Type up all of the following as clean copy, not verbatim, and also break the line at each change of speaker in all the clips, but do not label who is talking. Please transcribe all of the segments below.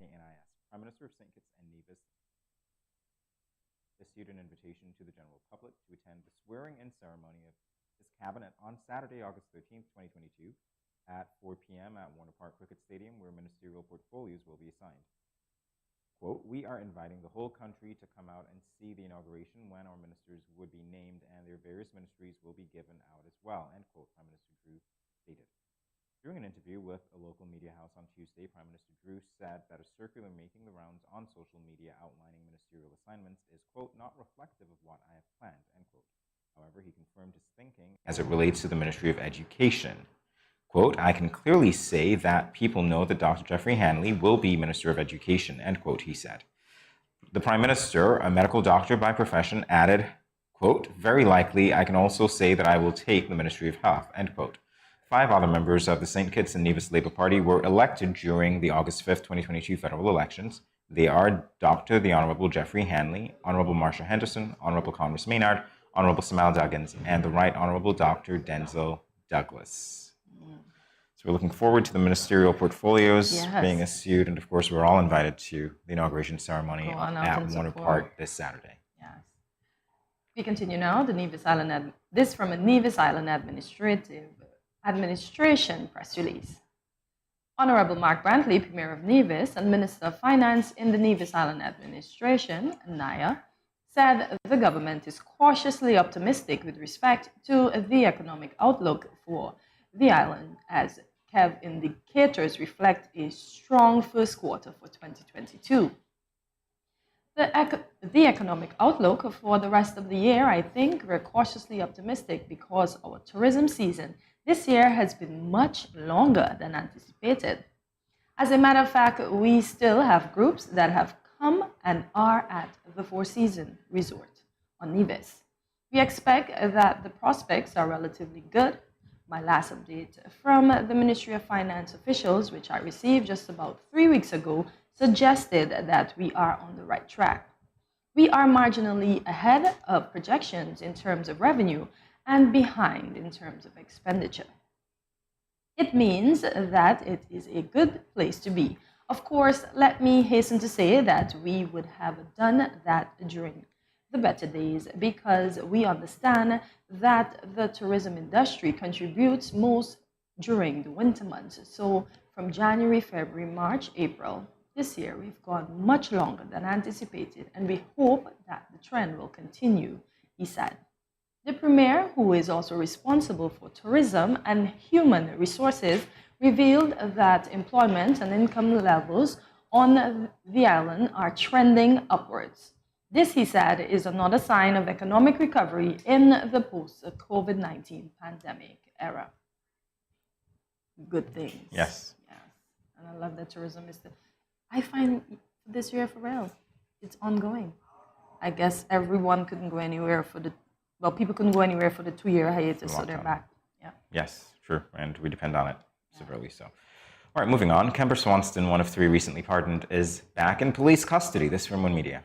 KNIS. Prime Minister of St. Kitts and Nevis issued an invitation to the general public to attend the swearing-in ceremony of his cabinet on Saturday, August 13th, 2022, at 4 p.m. at Warner Park Cricket Stadium, where ministerial portfolios will be assigned. Quote, "We are inviting the whole country to come out and see the inauguration when our ministers would be named and their various ministries will be given out as well," end quote, Prime Minister Drew stated. During an interview with a local media house on Tuesday, Prime Minister Drew said that a circular making the rounds on social media outlining ministerial assignments is, quote, "not reflective of what I have planned," end quote. However, he confirmed his thinking as it relates to the Ministry of Education. Quote, "I can clearly say that people know that Dr. Jeffrey Hanley will be Minister of Education," end quote, he said. The Prime Minister, a medical doctor by profession, added, quote, "Very likely I can also say that I will take the Ministry of Health," end quote. 5 other members of the St. Kitts and Nevis Labour Party were elected during the August 5th, 2022 federal elections. They are Dr. the Honourable Jeffrey Hanley, Honourable Marsha Henderson, Honourable Congress Maynard, Honourable Samal Duggins, and the Right Honourable Dr. Denzel Douglas. So we're looking forward to the ministerial portfolios being issued, and of course we're all invited to the inauguration ceremony at Warner Park this Saturday.
Yes. We continue now. This from a Nevis Island Administration press release. Honorable Mark Brantley, Premier of Nevis and Minister of Finance in the Nevis Island Administration, NIA, said the government is cautiously optimistic with respect to the economic outlook for the island, as KEV indicators reflect a strong first quarter for 2022. The economic outlook for the rest of the year, I think we're cautiously optimistic because our tourism season this year has been much longer than anticipated. As a matter of fact, we still have groups that have come and are at the Four Seasons Resort on Nevis. We expect that the prospects are relatively good. My last update from the Ministry of Finance officials, which I received just about 3 weeks ago, suggested that we are on the right track. We are marginally ahead of projections in terms of revenue and behind in terms of expenditure. It means that it is a good place to be. Of course, let me hasten to say that we would have done that during the better days because we understand that the tourism industry contributes most during the winter months. So from January, February, March, April, this year we've gone much longer than anticipated, and we hope that the trend will continue, he said. The Premier, who is also responsible for tourism and human resources, revealed that employment and income levels on the island are trending upwards. This, he said, is another sign of economic recovery in the post-COVID-19 pandemic era. Good things.
Yes.
Yes. And I love that tourism is I find this year for real, it's ongoing. I guess everyone couldn't go anywhere people couldn't go anywhere for the 2-year hiatus, so they're back. Yeah.
Yes, true, and we depend on it severely so. All right, moving on. Kemper Swanston, one of 3 recently pardoned, is back in police custody. This from One Media.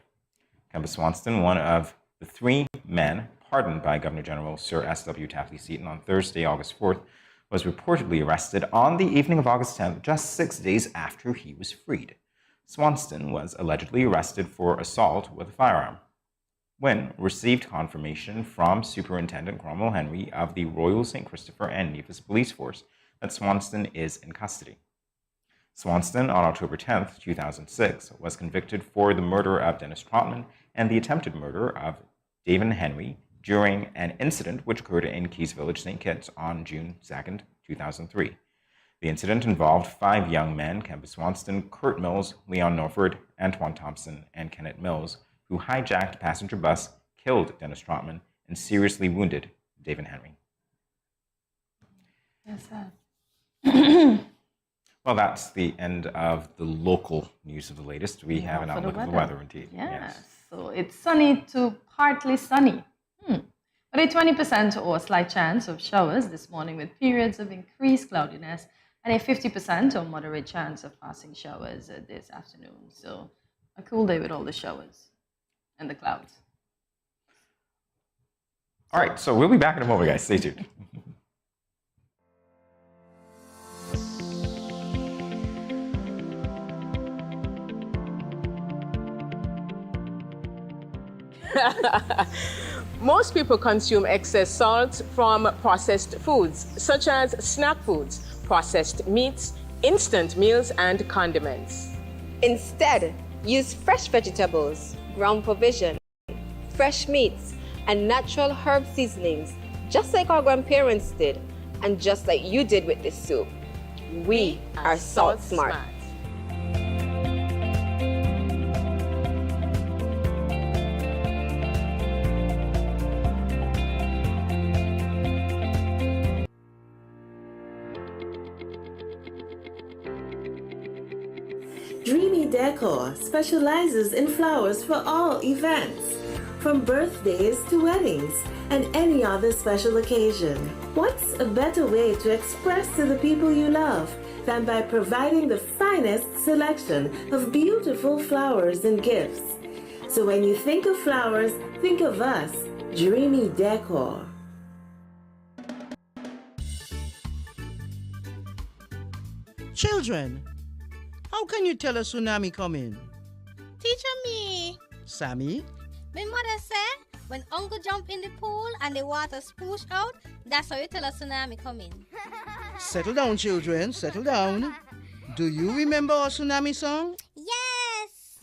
Kemper Swanston, one of the 3 men pardoned by Governor General Sir S.W. Tapley Seaton on Thursday, August 4th, was reportedly arrested on the evening of August 10th, just 6 days after he was freed. Swanston was allegedly arrested for assault with a firearm. Wynne received confirmation from Superintendent Cromwell Henry of the Royal St. Christopher and Nevis Police Force that Swanston is in custody. Swanston, on October 10, 2006, was convicted for the murder of Dennis Trotman and the attempted murder of David Henry during an incident which occurred in Keys Village, St. Kitts on June 2, 2003. The incident involved 5 young men, Kemper Swanston, Kurt Mills, Leon Norford, Antoine Thompson, and Kenneth Mills, who hijacked a passenger bus, killed Dennis Trotman, and seriously wounded David Henry.
That's sad.
Well, that's the end of the local news of the latest. We have an outlook of the weather, indeed.
Yes. So it's sunny to partly sunny. But a 20% or slight chance of showers this morning with periods of increased cloudiness and a 50% or moderate chance of passing showers this afternoon. So a cool day with all the showers and the clouds.
All right, so we'll be back in a moment, guys. Stay tuned.
Most people consume excess salt from processed foods, such as snack foods, processed meats, instant meals, and condiments.
Instead, use fresh vegetables, ground provision, fresh meats, and natural herb seasonings, just like our grandparents did, and just like you did with this soup. We are Salt Smart.
Dreamy Decor specializes in flowers for all events, from birthdays to weddings and any other special occasion. What's a better way to express to the people you love than by providing the finest selection of beautiful flowers and gifts? So when you think of flowers, think of us, Dreamy Decor.
Children, how can you tell a tsunami coming?
Teacher me.
Sammy?
My mother said when uncle jump in the pool and the water spoosh out, that's how you tell a tsunami coming.
Settle down, children, settle down. Do you remember our tsunami song?
Yes!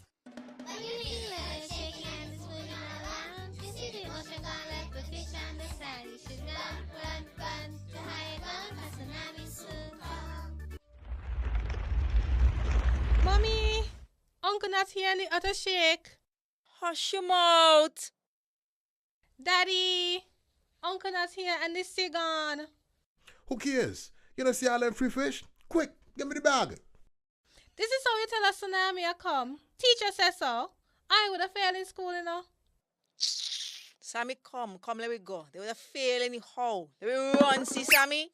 Mommy, uncle not here in the other shake.
Hush your mouth.
Daddy, uncle not here and the sea gone.
Who cares? You don't see all them free fish? Quick, give me the bag.
This is how you tell a tsunami a come. Teacher says so. I would have failed in school, you know.
Sammy, come, let me go. They would have failed anyhow. Let me run, see Sammy.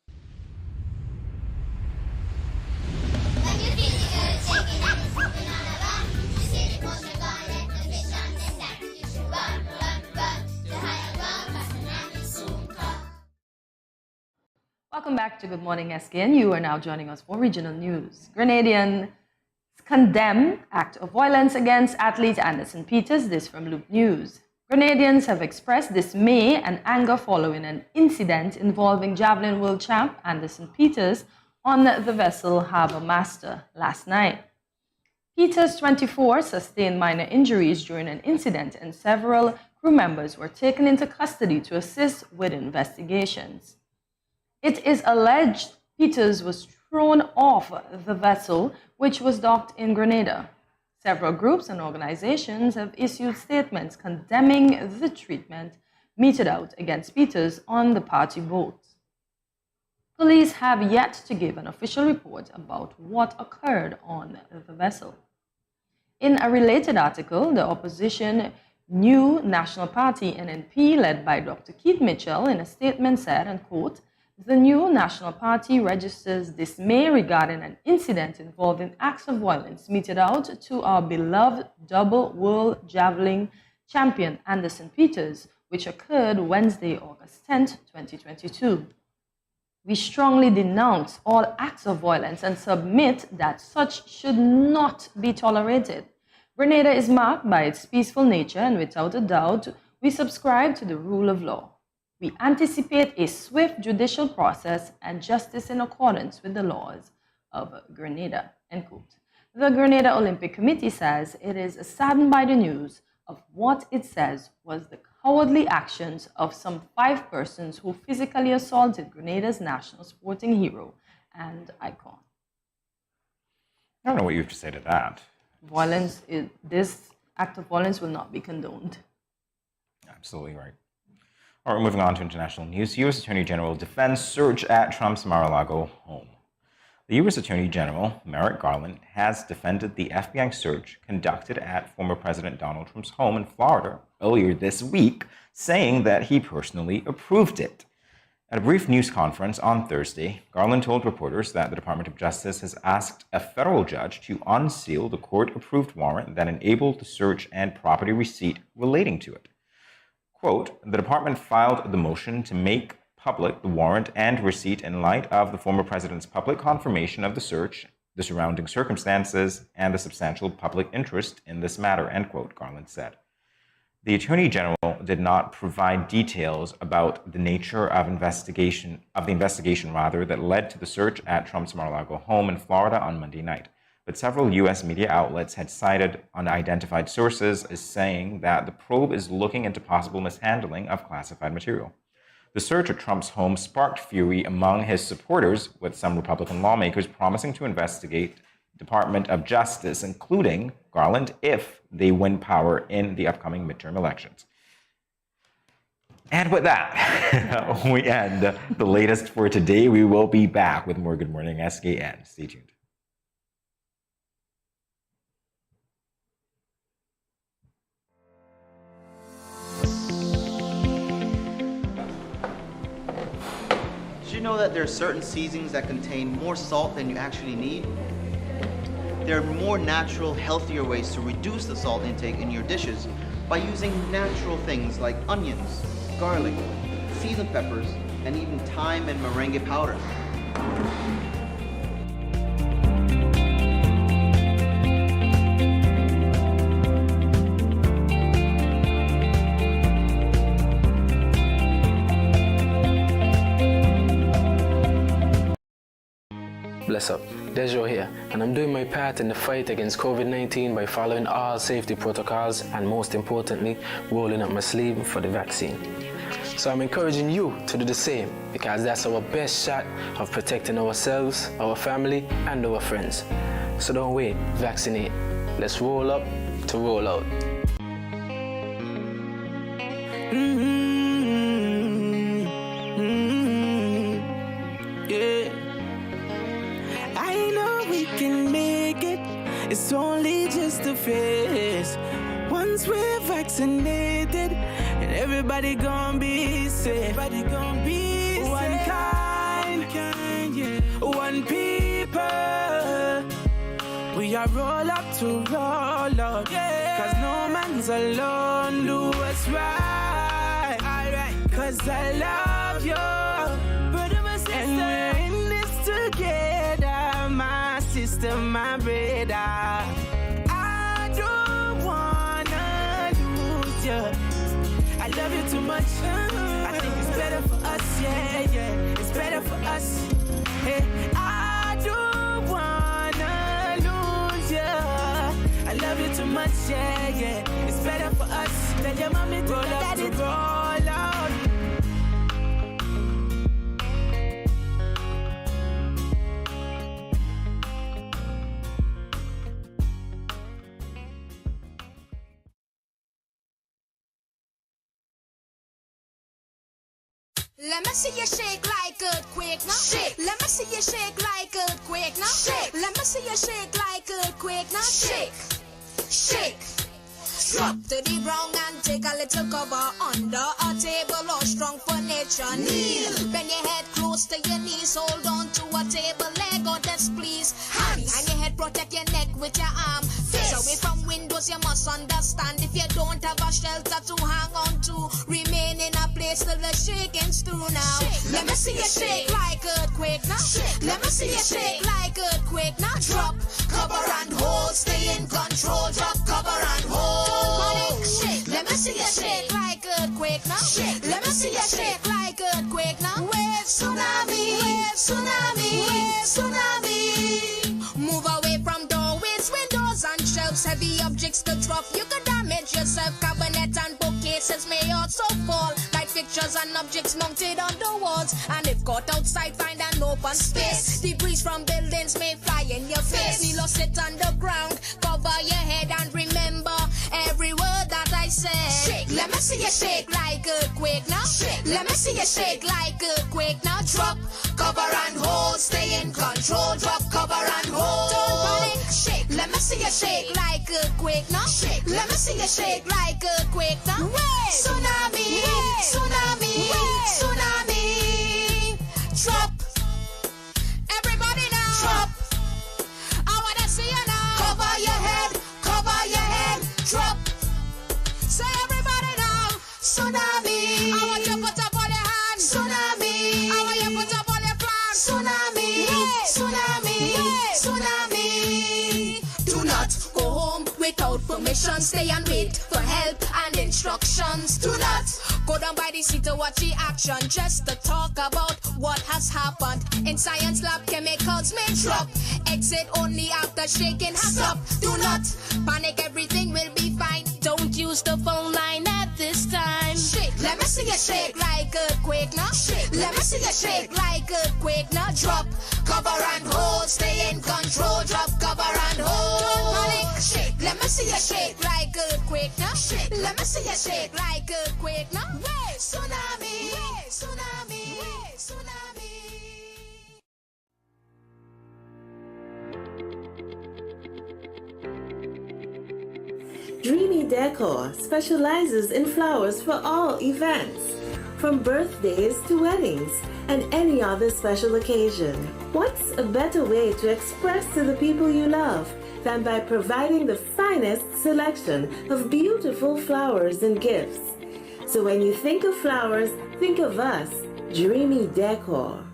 Welcome back to Good Morning SKN. You are now joining us for regional news. Grenadians condemn act of violence against athlete Anderson Peters. This from Loop News. Grenadians have expressed dismay and anger following an incident involving javelin world champ Anderson Peters on the vessel Harbour Master last night. Peters, 24, sustained minor injuries during an incident and several crew members were taken into custody to assist with investigations. It is alleged Peters was thrown off the vessel, which was docked in Grenada. Several groups and organizations have issued statements condemning the treatment meted out against Peters on the party boat. Police have yet to give an official report about what occurred on the vessel. In a related article, the opposition New National Party NNP, led by Dr. Keith Mitchell, in a statement said, and quote, "The New National Party registers dismay regarding an incident involving acts of violence meted out to our beloved double world javelin champion Anderson Peters, which occurred Wednesday, August 10, 2022. We strongly denounce all acts of violence and submit that such should not be tolerated. Grenada is marked by its peaceful nature, and without a doubt, we subscribe to the rule of law. We anticipate a swift judicial process and justice in accordance with the laws of Grenada." End quote. The Grenada Olympic Committee says it is saddened by the news of what it says was the cowardly actions of some 5 persons who physically assaulted Grenada's national sporting hero and icon.
I don't know what you have to say to that.
This act of violence will not be condoned.
Absolutely right. All right, moving on to international news. U.S. Attorney General defends search at Trump's Mar-a-Lago home. The U.S. Attorney General, Merrick Garland, has defended the FBI search conducted at former President Donald Trump's home in Florida earlier this week, saying that he personally approved it. At a brief news conference on Thursday, Garland told reporters that the Department of Justice has asked a federal judge to unseal the court-approved warrant that enabled the search and property receipt relating to it. Quote, "The department filed the motion to make public the warrant and receipt in light of the former president's public confirmation of the search, the surrounding circumstances, and the substantial public interest in this matter," end quote, Garland said. The Attorney General did not provide details about the nature of the investigation that led to the search at Trump's Mar-a-Lago home in Florida on Monday night. But several U.S. media outlets had cited unidentified sources as saying that the probe is looking into possible mishandling of classified material. The search at Trump's home sparked fury among his supporters, with some Republican lawmakers promising to investigate Department of Justice, including Garland, if they win power in the upcoming midterm elections. And with that, we end the latest for today. We will be back with more Good Morning SKN. Stay tuned.
Did you know that there are certain seasonings that contain more salt than you actually need? There are more natural, healthier ways to reduce the salt intake in your dishes by using natural things like onions, garlic, seasoned peppers, and even thyme and merengue powder.
Bless up, Dejo here, and I'm doing my part in the fight against COVID-19 by following all safety protocols and, most importantly, rolling up my sleeve for the vaccine. So I'm encouraging you to do the same, because that's our best shot of protecting ourselves, our family, and our friends. So don't wait, vaccinate. Let's roll up to roll out.
It's only just a phase. Once we're vaccinated, and everybody gonna be safe. Everybody gonna be one safe. Kind, yeah. One people. We are roll up to roll up, yeah. 'Cause no man's alone. Do what's right, alright. 'Cause I love you, brother, my sister. And we're in this together, my sister, my brother. I don't wanna lose you. I love you too much. I think it's better for us, yeah, yeah. It's better for us. Hey, I don't wanna lose you. I love you too much, yeah, yeah. It's better for us. Tell your mommy to roll up to roll out.
Let me see you shake like earthquake now. Shake. Let me see you shake like earthquake now. Shake. Let me see you shake like earthquake now. Shake. Shake. Drop to the ground and take a little cover under a table or strong furniture. Kneel. Bend your head close to your knees. Hold on to a table leg or desk, please. Hand behind your head, protect your neck with your arm. Face away from windows, you must understand. If you don't have a shelter to hang on to, remain in a place till the shaking's through now. Shake. Let me see you shake like earthquake now. Shake. Let me see you shake like earthquake now. Drop, cover and hold. Stay in control. Drop, cover and hold. Shake. Let me see you shake like earthquake now. Shake. Let me see you shake like earthquake now. Wave tsunami, wave tsunami, wave tsunami. Move away from doorways, windows and shelves. Heavy objects to drop. You could damage yourself. Cabinet and bookcases may also fall. Like pictures and objects mounted on the walls. And if caught outside, find an open space. Debris from buildings may fly in your face. Kneel or sit on the ground. Cover your head and remember every word that I said. Shake. Let me see you shake like earthquake now. Shake. Let me see you shake like earthquake now. Drop, cover and hold. Stay in control. Drop, cover and hold. Don't panic. Shake. Let me see you shake like earthquake now. Shake. Let me see you shake like earthquake now. Wave. Tsunami, wave. Tsunami, wave. Tsunami. Drop. Everybody now. Drop. I wanna see you now. Cover your head. Cover your head. Drop. Say everybody now. Tsunami. I want you to put up all your hands. Tsunami. I want you to put up all your flags. Tsunami. Yeah. Tsunami. Yeah. Tsunami. Do not go home without permission. Stay and wait for help and ensure instructions. Do not go down by the seat to watch the action, just to talk about what has happened. In science lab, chemicals may drop. Exit only after shaking hands up. Do not panic, everything will be fine. Don't use the phone line at this time. Shake, let me see you shake like earthquake now. Shake, let me see you shake like earthquake now. Drop, cover and hold, stay in control. Drop, cover and hold. Don't panic. Shake, let me see you shake like earthquake now. Shake, let me see you shake like earthquake now. Way tsunami, way tsunami, way tsunami.
Dreamy Decor specializes in flowers for all events, from birthdays to weddings and any other special occasion. What's a better way to express to the people you love than by providing the finest selection of beautiful flowers and gifts? So when you think of flowers, think of us, Dreamy Decor.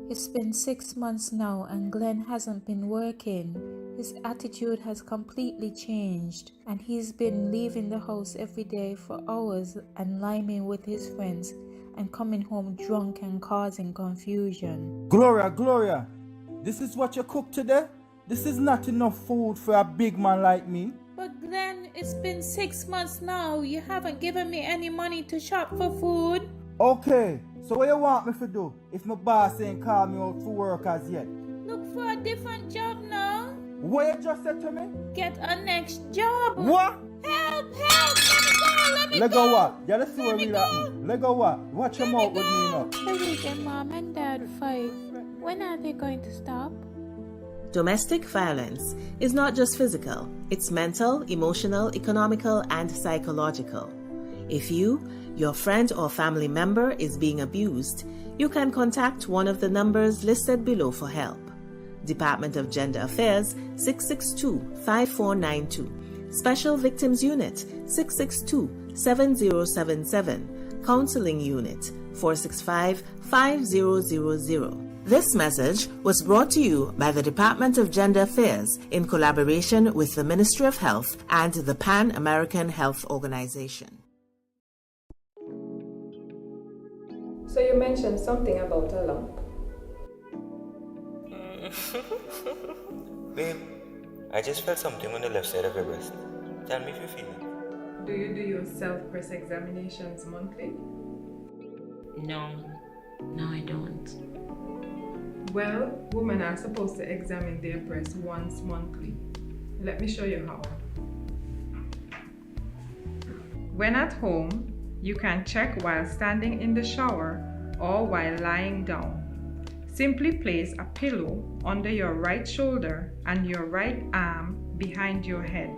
It's been 6 months now and Glenn hasn't been working. His attitude has completely changed and he's been leaving the house every day for hours and liming with his friends and coming home drunk and causing confusion.
Gloria, this is what you cook today? This is not enough food for a big man like me.
But Glenn, it's been 6 months now. You haven't given me any money to shop for food.
Okay, so what you want me to do if my boss ain't called me out for work as yet?
Look for a different job now.
What you just said to me?
Get a next job.
What?
Help! Let me
Let
go!
go what? Yeah, let's see what we happen. Let go what? Watch your mouth with me now.
Every day mom and dad fight. When are they going to stop?
Domestic violence is not just physical, it's mental, emotional, economical, and psychological. If you, your friend or family member is being abused, you can contact one of the numbers listed below for help. Department of Gender Affairs 662-5492, Special Victims Unit 662-7077, Counseling Unit 465-5000. This message was brought to you by the Department of Gender Affairs in collaboration with the Ministry of Health and the Pan American Health Organization.
So you mentioned something about a lump.
Babe, I just felt something on the left side of your breast. Tell me if you feel it.
Do you do your self-breast examinations monthly?
No, I don't.
Well, women are supposed to examine their breasts once monthly. Let me show you how. When at home, you can check while standing in the shower or while lying down. Simply place a pillow under your right shoulder and your right arm behind your head.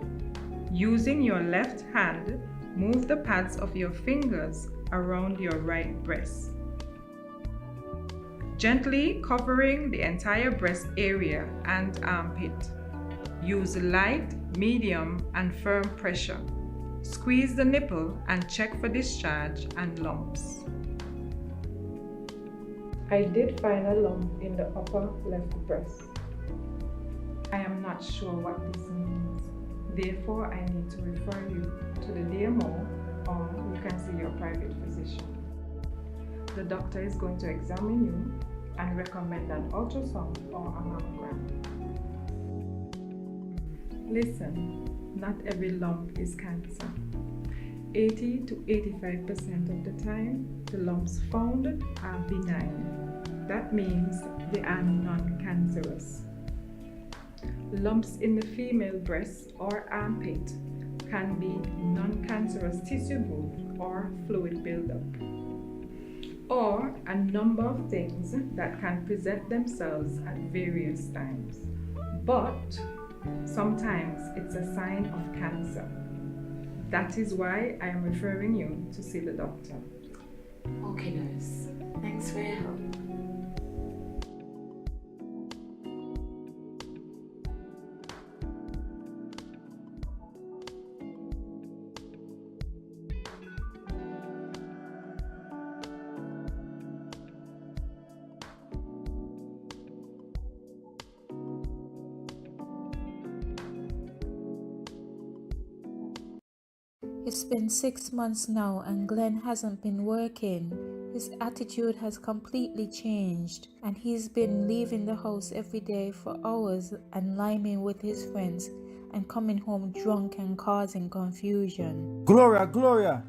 Using your left hand, move the pads of your fingers around your right breast, gently covering the entire breast area and armpit. Use light, medium, and firm pressure. Squeeze the nipple and check for discharge and lumps. I did find a lump in the upper left breast. I am not sure what this means. Therefore, I need to refer you to the DMO or you can see your private physician. The doctor is going to examine you and recommend an ultrasound or a mammogram. Listen, not every lump is cancer. 80 to 85% of the time, the lumps found are benign. That means they are non-cancerous. Lumps in the female breast or armpit can be non-cancerous tissue growth or fluid buildup, or a number of things that can present themselves at various times. But sometimes it's a sign of cancer. That is why I am referring you to see the doctor.
Okay, nurse. Thanks for your help.
It's been 6 months now and Glenn hasn't been working. His attitude has completely changed and he's been leaving the house every day for hours and liming with his friends and coming home drunk and causing confusion.
Gloria,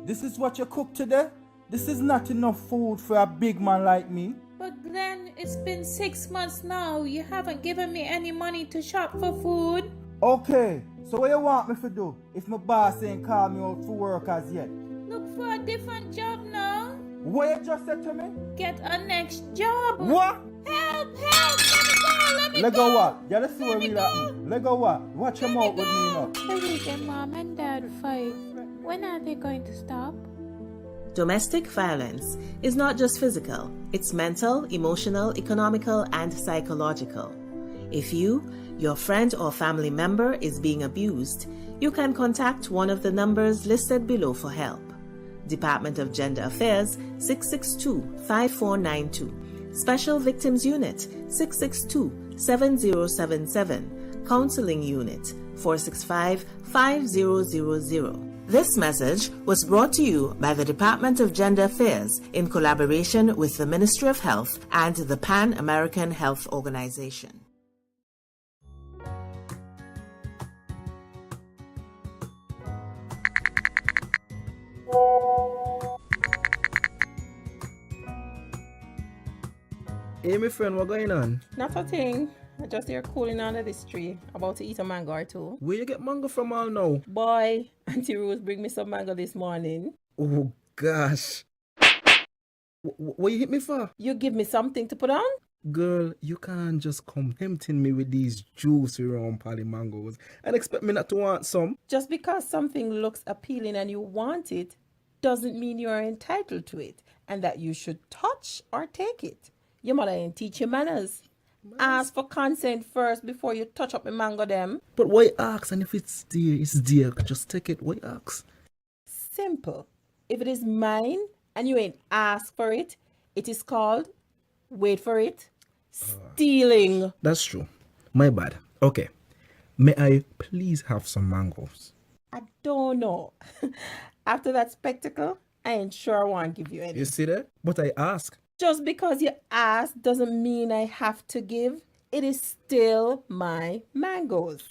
this is what you cook today? This is not enough food for a big man like me.
But Glenn, it's been 6 months now. You haven't given me any money to shop for food.
Okay, so what you want me to do if my boss ain't called me out for work as yet?
Look for a different job now.
What you just said to me?
Get a next job.
What?
Help! Let me go!
Let go what? Yeah, let's see what really happening. Let go what? Watch him out with me now.
Every day mom and dad fight. When are they going to stop?
Domestic violence is not just physical, it's mental, emotional, economical, and psychological. If you, your friend or family member is being abused, you can contact one of the numbers listed below for help. Department of Gender Affairs 662-5492, Special Victims Unit 662-7077, Counseling Unit 465-5000. This message was brought to you by the Department of Gender Affairs in collaboration with the Ministry of Health and the Pan American Health Organization.
Hey, my friend, what going on?
Not a thing. I just here cooling under this tree, about to eat a mango or two.
Where you get mango from all now?
Boy, Auntie Rose bring me some mango this morning.
Oh, gosh. What you hit me for?
You give me something to put on?
Girl, you can't just come tempting me with these juicy round pally mangoes and expect me not to want some.
Just because something looks appealing and you want it, doesn't mean you are entitled to it and that you should touch or take it. Your mother ain't teach you manners. Ask for consent first before you touch up the mango them.
But why ask? And if it's dear, it's dear. Just take it. Why ask?
Simple. If it is mine and you ain't asked for it, it is called, wait for it, stealing.
That's true. My bad. Okay. May I please have some mangoes?
I don't know. After that spectacle, I ain't sure I want to give you any.
You see that? But I ask.
Just because you ask doesn't mean I have to give. It is still my mangoes.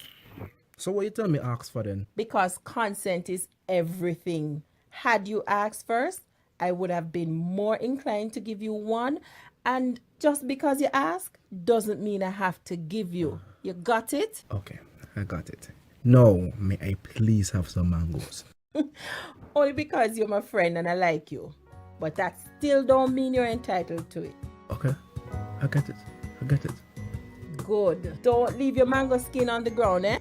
So what you tell me ask for then?
Because consent is everything. Had you asked first, I would have been more inclined to give you one. And just because you ask doesn't mean I have to give you. You got it?
Okay, I got it. Now, may I please have some mangoes?
Only because you're my friend and I like you. But that still don't mean you're entitled to it.
Okay, I get it.
Good. Don't leave your mango skin on the ground, eh?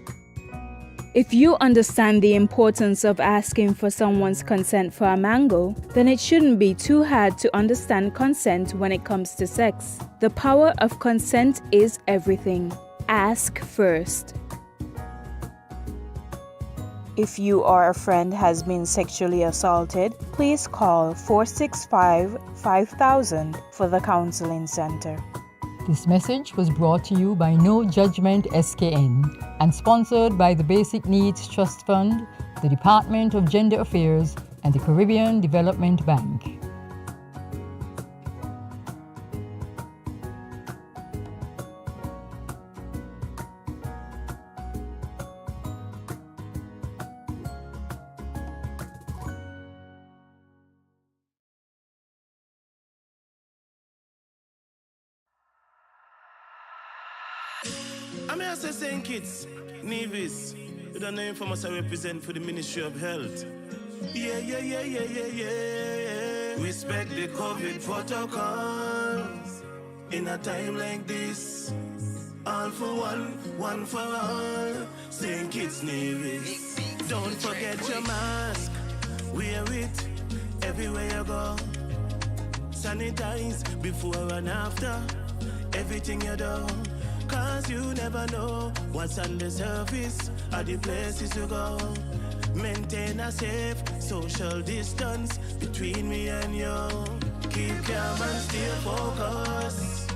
If you understand the importance of asking for someone's consent for a mango, then it shouldn't be too hard to understand consent when it comes to sex. The power of consent is everything. Ask first. If you or a friend has been sexually assaulted, please call 465-5000 for the Counseling Center.
This message was brought to you by No Judgment SKN and sponsored by the Basic Needs Trust Fund, the Department of Gender Affairs, and the Caribbean Development Bank.
I'm here to St. Kitts, Nevis. You don't know if I must represent for the Ministry of Health. Yeah. Respect the COVID protocols. In a time like this, all for one for all. St. Kitts, Nevis. Don't forget your mask. Wear it everywhere you go. Sanitize before and after everything you do. Cause you never know what's on the surface or the places to go. Maintain a safe social distance between me and you. Keep calm and stay focused.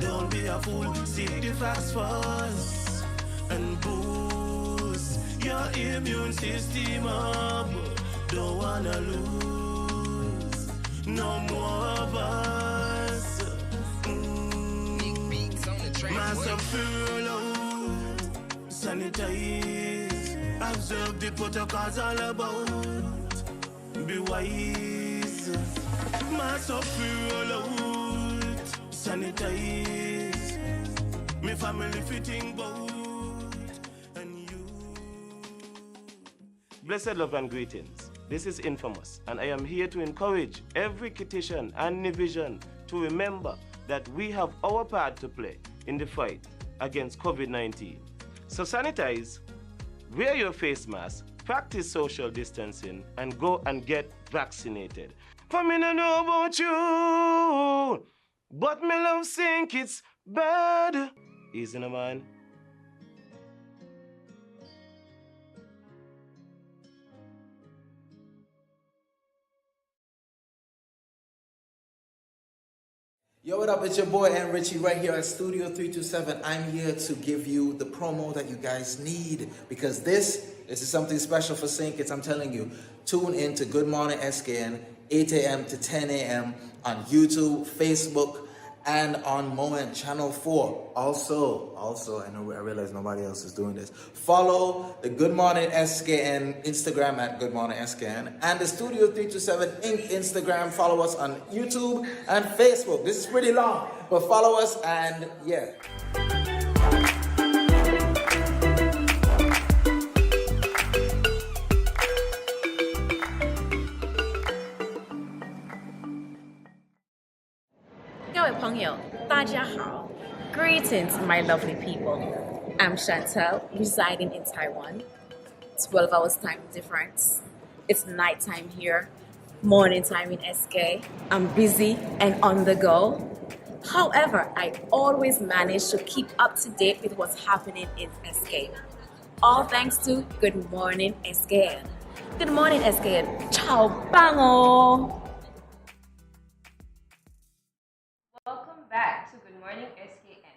Don't be a fool, seek the facts first. And boost your immune system up. Don't wanna lose no more of us. Mass up furlough, sanitize, observe the protocols all about. Be wise, mass up furlough, sanitize, me family fitting boat.
Blessed love and greetings. This is Infamous, and I am here to encourage every Kittitian and Nivision to remember that we have our part to play in the fight against COVID-19. So sanitize, wear your face mask, practice social distancing, and go and get vaccinated. For me no know about you, but me love St. Kitts bad. Easy no man.
Yo, what up? It's your boy N Richie right here at Studio 327. I'm here to give you the promo that you guys need because this is something special for St. Kitts. I'm telling you, tune in to Good Morning SKN, 8 a.m. to 10 a.m. on YouTube, Facebook, and on Moen Channel 4. Also, I realize nobody else is doing this. Follow the Good Morning SKN Instagram at Good Morning SKN and the Studio 327 Inc. Instagram. Follow us on YouTube and Facebook. This is pretty long, but follow us and yeah.
Greetings, my lovely people. I'm Chantel, residing in Taiwan. 12 hours time difference. It's nighttime here, morning time in SK. I'm busy and on the go. However, I always manage to keep up to date with what's happening in SK. All thanks to Good Morning SKN. Good morning SKN. Ciao, bango!
Welcome back to Good Morning SKN.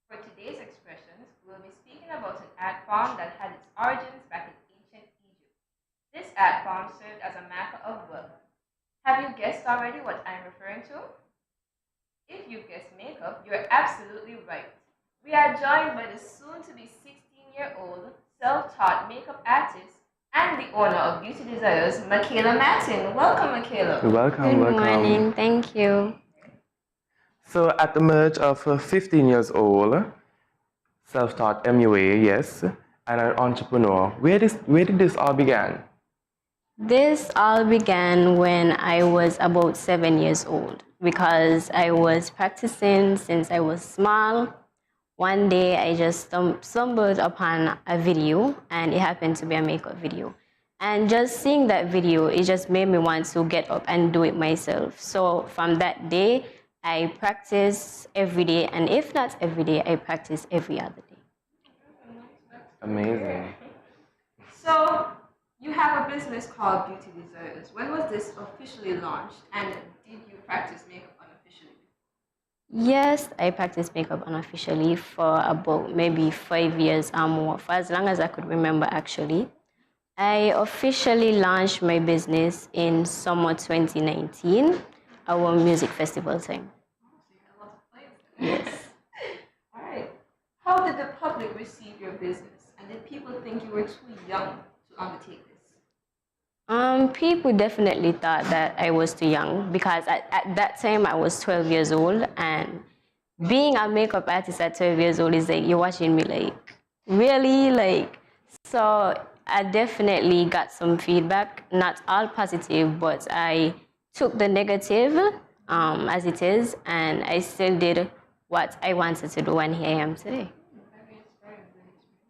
For today's expressions, we'll be speaking about an art form that had its origins back in ancient Egypt. This art form served as a marker of wealth. Have you guessed already what I'm referring to? If you've guessed makeup, you're absolutely right. We are joined by the soon-to-be 16-year-old self-taught makeup artist and the owner of Beauty Desires, Michaela Martin. Welcome, Michaela.
Welcome.
Good morning. Thank you.
So at the merge of 15 years old, self-taught MUA, yes, and an entrepreneur, where did this all begin?
This all began when I was about 7 years old because I was practicing since I was small. One day I just stumbled upon a video and it happened to be a makeup video. And just seeing that video, it just made me want to get up and do it myself. So from that day, I practice every day, and if not every day, I practice every other day.
Amazing.
So, you have a business called Beauty Desires. When was this officially launched, and did you practice makeup unofficially?
Yes, I practiced makeup unofficially for about maybe 5 years or more, for as long as I could remember actually. I officially launched my business in summer 2019, our music festival time. Yes.
All right. How did the public receive your business? And did people think you were too young to undertake this?
People definitely thought that I was too young because at that time I was 12 years old, and being a makeup artist at 12 years old is like you're watching me like, really? Like, so I definitely got some feedback, not all positive, but I took the negative as it is, and I still did what I wanted to do, and here I am today.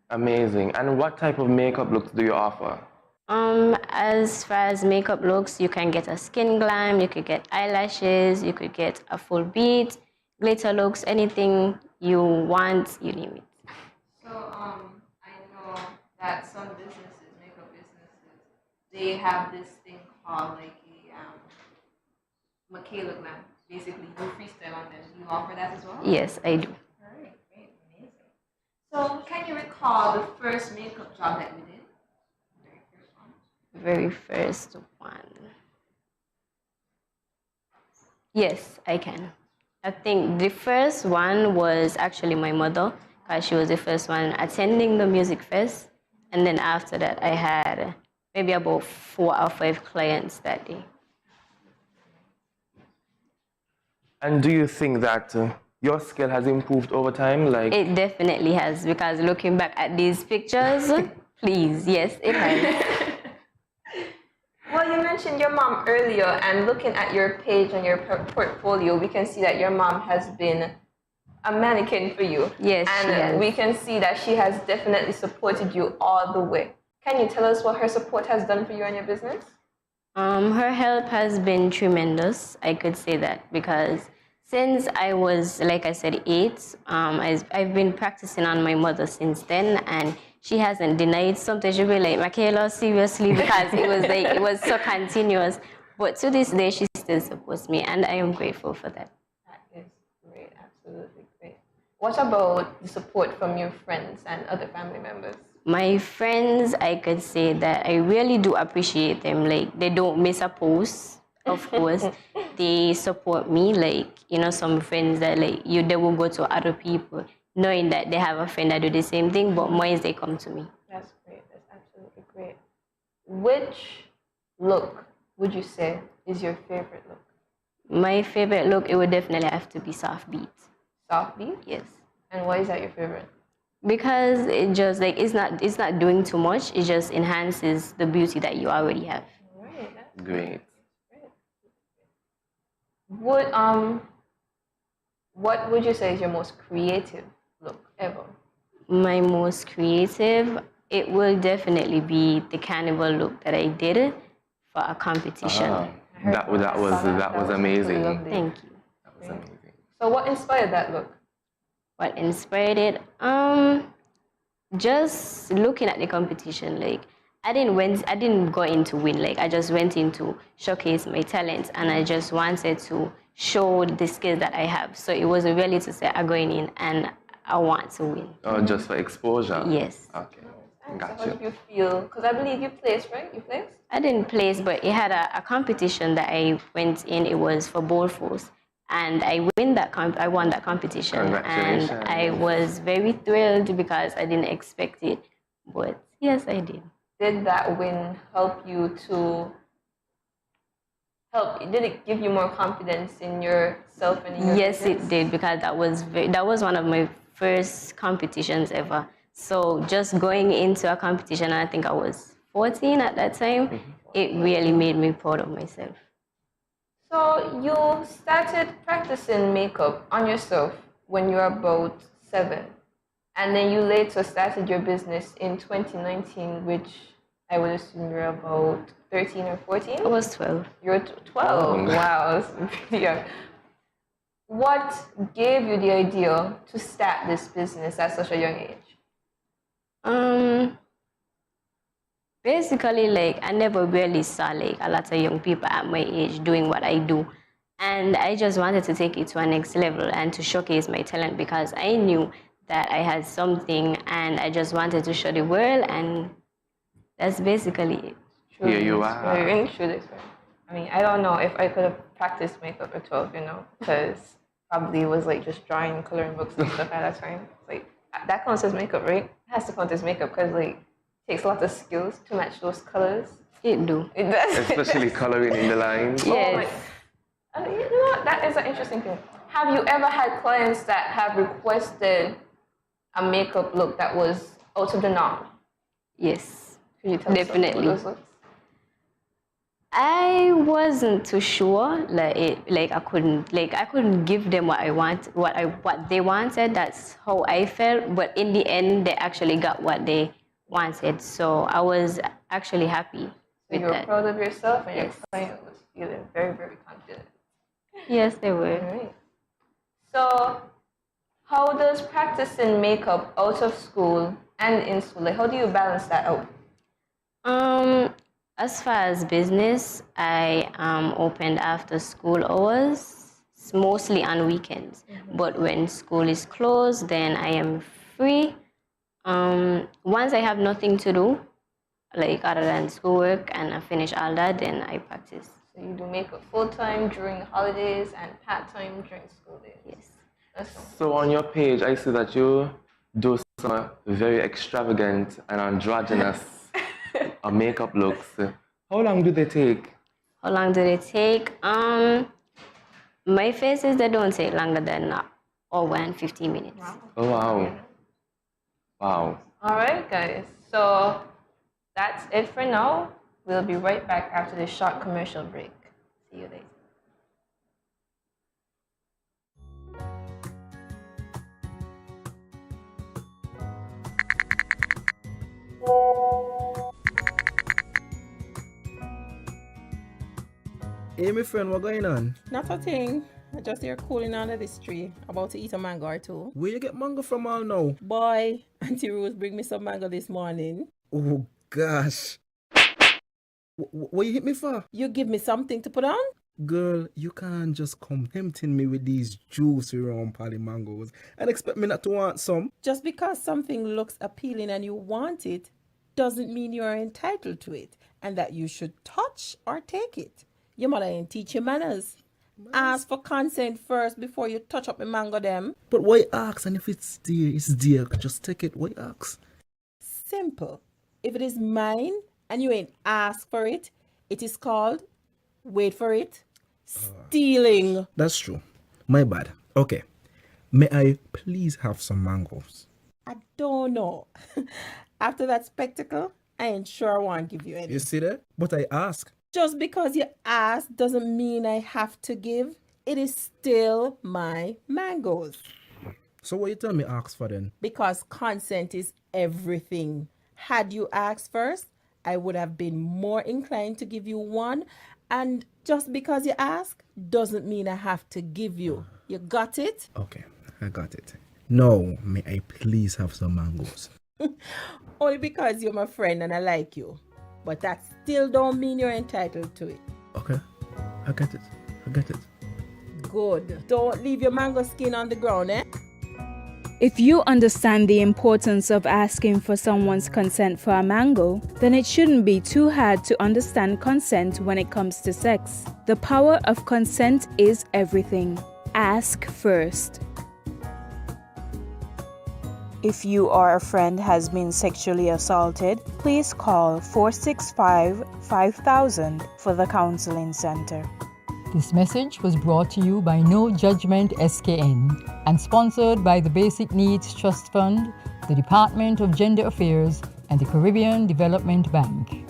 Amazing. And what type of makeup looks do you offer?
As far as makeup looks, you can get a skin glam, you could get eyelashes, you could get a full beat, glitter looks, anything you want, you name it.
So I know that some businesses, makeup businesses, they have this thing called like a Michaela glam. Basically, you freestyle on them. Do you offer that as well?
Yes, I do.
All right, great, amazing. So can you recall the first makeup job that you did?
very first one. Yes, I can. I think the first one was actually my mother, because she was the first one attending the music fest. And then after that, I had maybe about 4 or 5 clients that day.
And do you think that your skill has improved over time? Like,
It definitely has, because looking back at these pictures, please, yes, it has.
Well, you mentioned your mom earlier, and looking at your page and your portfolio, we can see that your mom has been a mannequin for you.
Yes,
and
she has.
we can see that she has definitely supported you all the way. Can you tell us what her support has done for you and your business?
Her help has been tremendous, I could say that, because since I was, like I said, 8, I've been practicing on my mother since then, and she hasn't denied something. She'll be like, Michaela, seriously, because it was so continuous. But to this day, she still supports me, and I am grateful for that.
That is great, absolutely great. What about the support from your friends and other family members?
My friends, I could say that I really do appreciate them. Like, they don't miss a post, of course. They support me. Like, you know, some friends that they will go to other people knowing that they have a friend that do the same thing, but more is they come to me.
That's great. That's absolutely great. Which look would you say is your favorite look?
My favorite look, it would definitely have to be soft beat.
Soft beat?
Yes.
And why is that your favorite?
Because it just it's not doing too much. It just enhances the beauty that you already have.
Right. That's
great.
What would you say is your most creative look ever?
My most creative, it will definitely be the carnival look that I did for a competition.
That was amazing.
Thank you.
That was amazing.
So what inspired that look?
What inspired it? Just looking at the competition, like I didn't go in to win, like I just went in to showcase my talents, and I just wanted to show the skills that I have. So it wasn't really to say I'm going in and I want to win.
Oh, just for exposure?
Yes.
Okay.
So how did you feel? Because I believe you placed, right? You placed?
I didn't place, but it had a competition that I went in. It was for bowl force. And I won that competition, and I was very thrilled because I didn't expect it. But yes, I did.
Did that win help you to Did it give you more confidence in yourself and in your
Yes,
business?
it did, because that was one of my first competitions ever. So just going into a competition, I think I was 14 at that time. It really made me proud of myself.
So you started practicing makeup on yourself when you were about 7, and then you later started your business in 2019, which I would assume you're about 13 or 14?
I was 12.
You're 12? Wow, that's pretty young. What gave you the idea to start this business at such a young age?
Basically, like, I never really saw like a lot of young people at my age doing what I do. And I just wanted to take it to a next level and to showcase my talent, because I knew that I had something and I just wanted to show the world, and that's basically it.
Here you are.
I mean, I don't know if I could have practiced makeup at 12, you know, because probably was like just drawing and coloring books and stuff at that time. It's like, that counts as makeup, right? It has to count as makeup because like it takes a lot of skills to match those colors.
It do.
It does.
Especially coloring in the lines.
Yes. You know what? That is an interesting thing. Have you ever had clients that have requested a makeup look that was out of the norm?
Yes.
Could you tell us
Definitely.
something about those looks?
I wasn't too sure. I couldn't give them what they wanted. That's how I felt. But in the end, they actually got what they wanted. So I was actually happy.
So you were proud of yourself, and your client was feeling very, very confident.
Yes, they were.
Right. So, how does practicing makeup out of school and in school, like, how do you balance that out?
As far as business, I opened after school hours, mostly on weekends. But when school is closed, then I am free. Once I have nothing to do, like other than schoolwork, and I finish all that, then I practice.
So you do makeup full-time during the holidays and part-time during school days?
Yes.
So on your page, I see that you do some very extravagant and androgynous makeup looks. How long do they take?
How long do they take? My faces, they don't take longer than over 15 minutes.
Oh, wow. Wow.
All right, guys. So that's it for now. We'll be right back after this short commercial break. See you later.
Hey, my friend, what going on?
Not a thing. I just here cooling under this tree, about to eat a mango or two.
Where you get mango from all now?
Boy, Auntie Rose bring me some mango this morning.
Oh, gosh. What you hit me for?
You give me something to put on?
Girl, you can't just come tempting me with these juicy round pally mangoes and expect me not to want some.
Just because something looks appealing and you want it, doesn't mean you are entitled to it and that you should touch or take it. Your mother ain't teach you manners. Ask for consent first before you touch up the mango them.
But why ask? And if it's dear, it's dear. Just take it. Why ask?
Simple. If it is mine and you ain't asked for it, it is called, wait for it, stealing.
That's true. My bad. Okay. May I please have some mangoes?
I don't know. After that spectacle, I ain't sure I want to give you any.
You see that? But I ask.
Just because you ask doesn't mean I have to give. It is still my mangoes.
So what you tell me ask for then?
Because consent is everything. Had you asked first, I would have been more inclined to give you one. And just because you ask doesn't mean I have to give you. You got it?
Okay, I got it. Now, may I please have some mangoes?
Only because you're my friend and I like you. But that still don't mean you're entitled to it.
Okay, I get it. I get it.
Good. Don't leave your mango skin on the ground, eh?
If you understand the importance of asking for someone's consent for a mango, then it shouldn't be too hard to understand consent when it comes to sex. The power of consent is everything. Ask first. If you or a friend has been sexually assaulted, please call 465-5000 for the counseling center.
This message was brought to you by No Judgment SKN and sponsored by the Basic Needs Trust Fund, the Department of Gender Affairs, and the Caribbean Development Bank.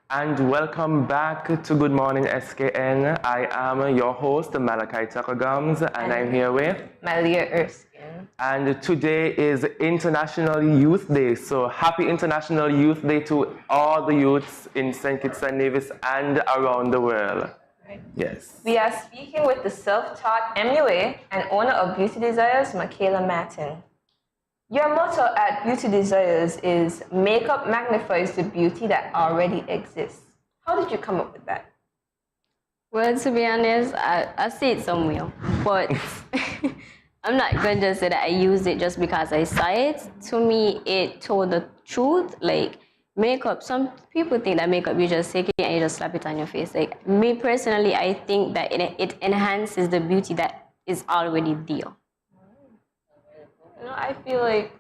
And welcome back to Good Morning SKN. I am your host, Malachi Tucker-Gums, and I'm here with
Malia Erskine.
And today is International Youth Day. So happy International Youth Day to all the youths in St. Kitts and Nevis and around the world.
Right.
Yes.
We are speaking with the self-taught MUA and owner of Beauty Desires, Michaela Martin. Your motto at Beauty Desires is makeup magnifies the beauty that already exists. How did you come up with that?
Well, to be honest, I see it somewhere, but I'm not going to say that I used it just because I saw it. To me, it told the truth. Like, makeup, some people think that makeup, you just take it and you just slap it on your face. Like, me personally, I think that it enhances the beauty that is already there.
You know, I feel like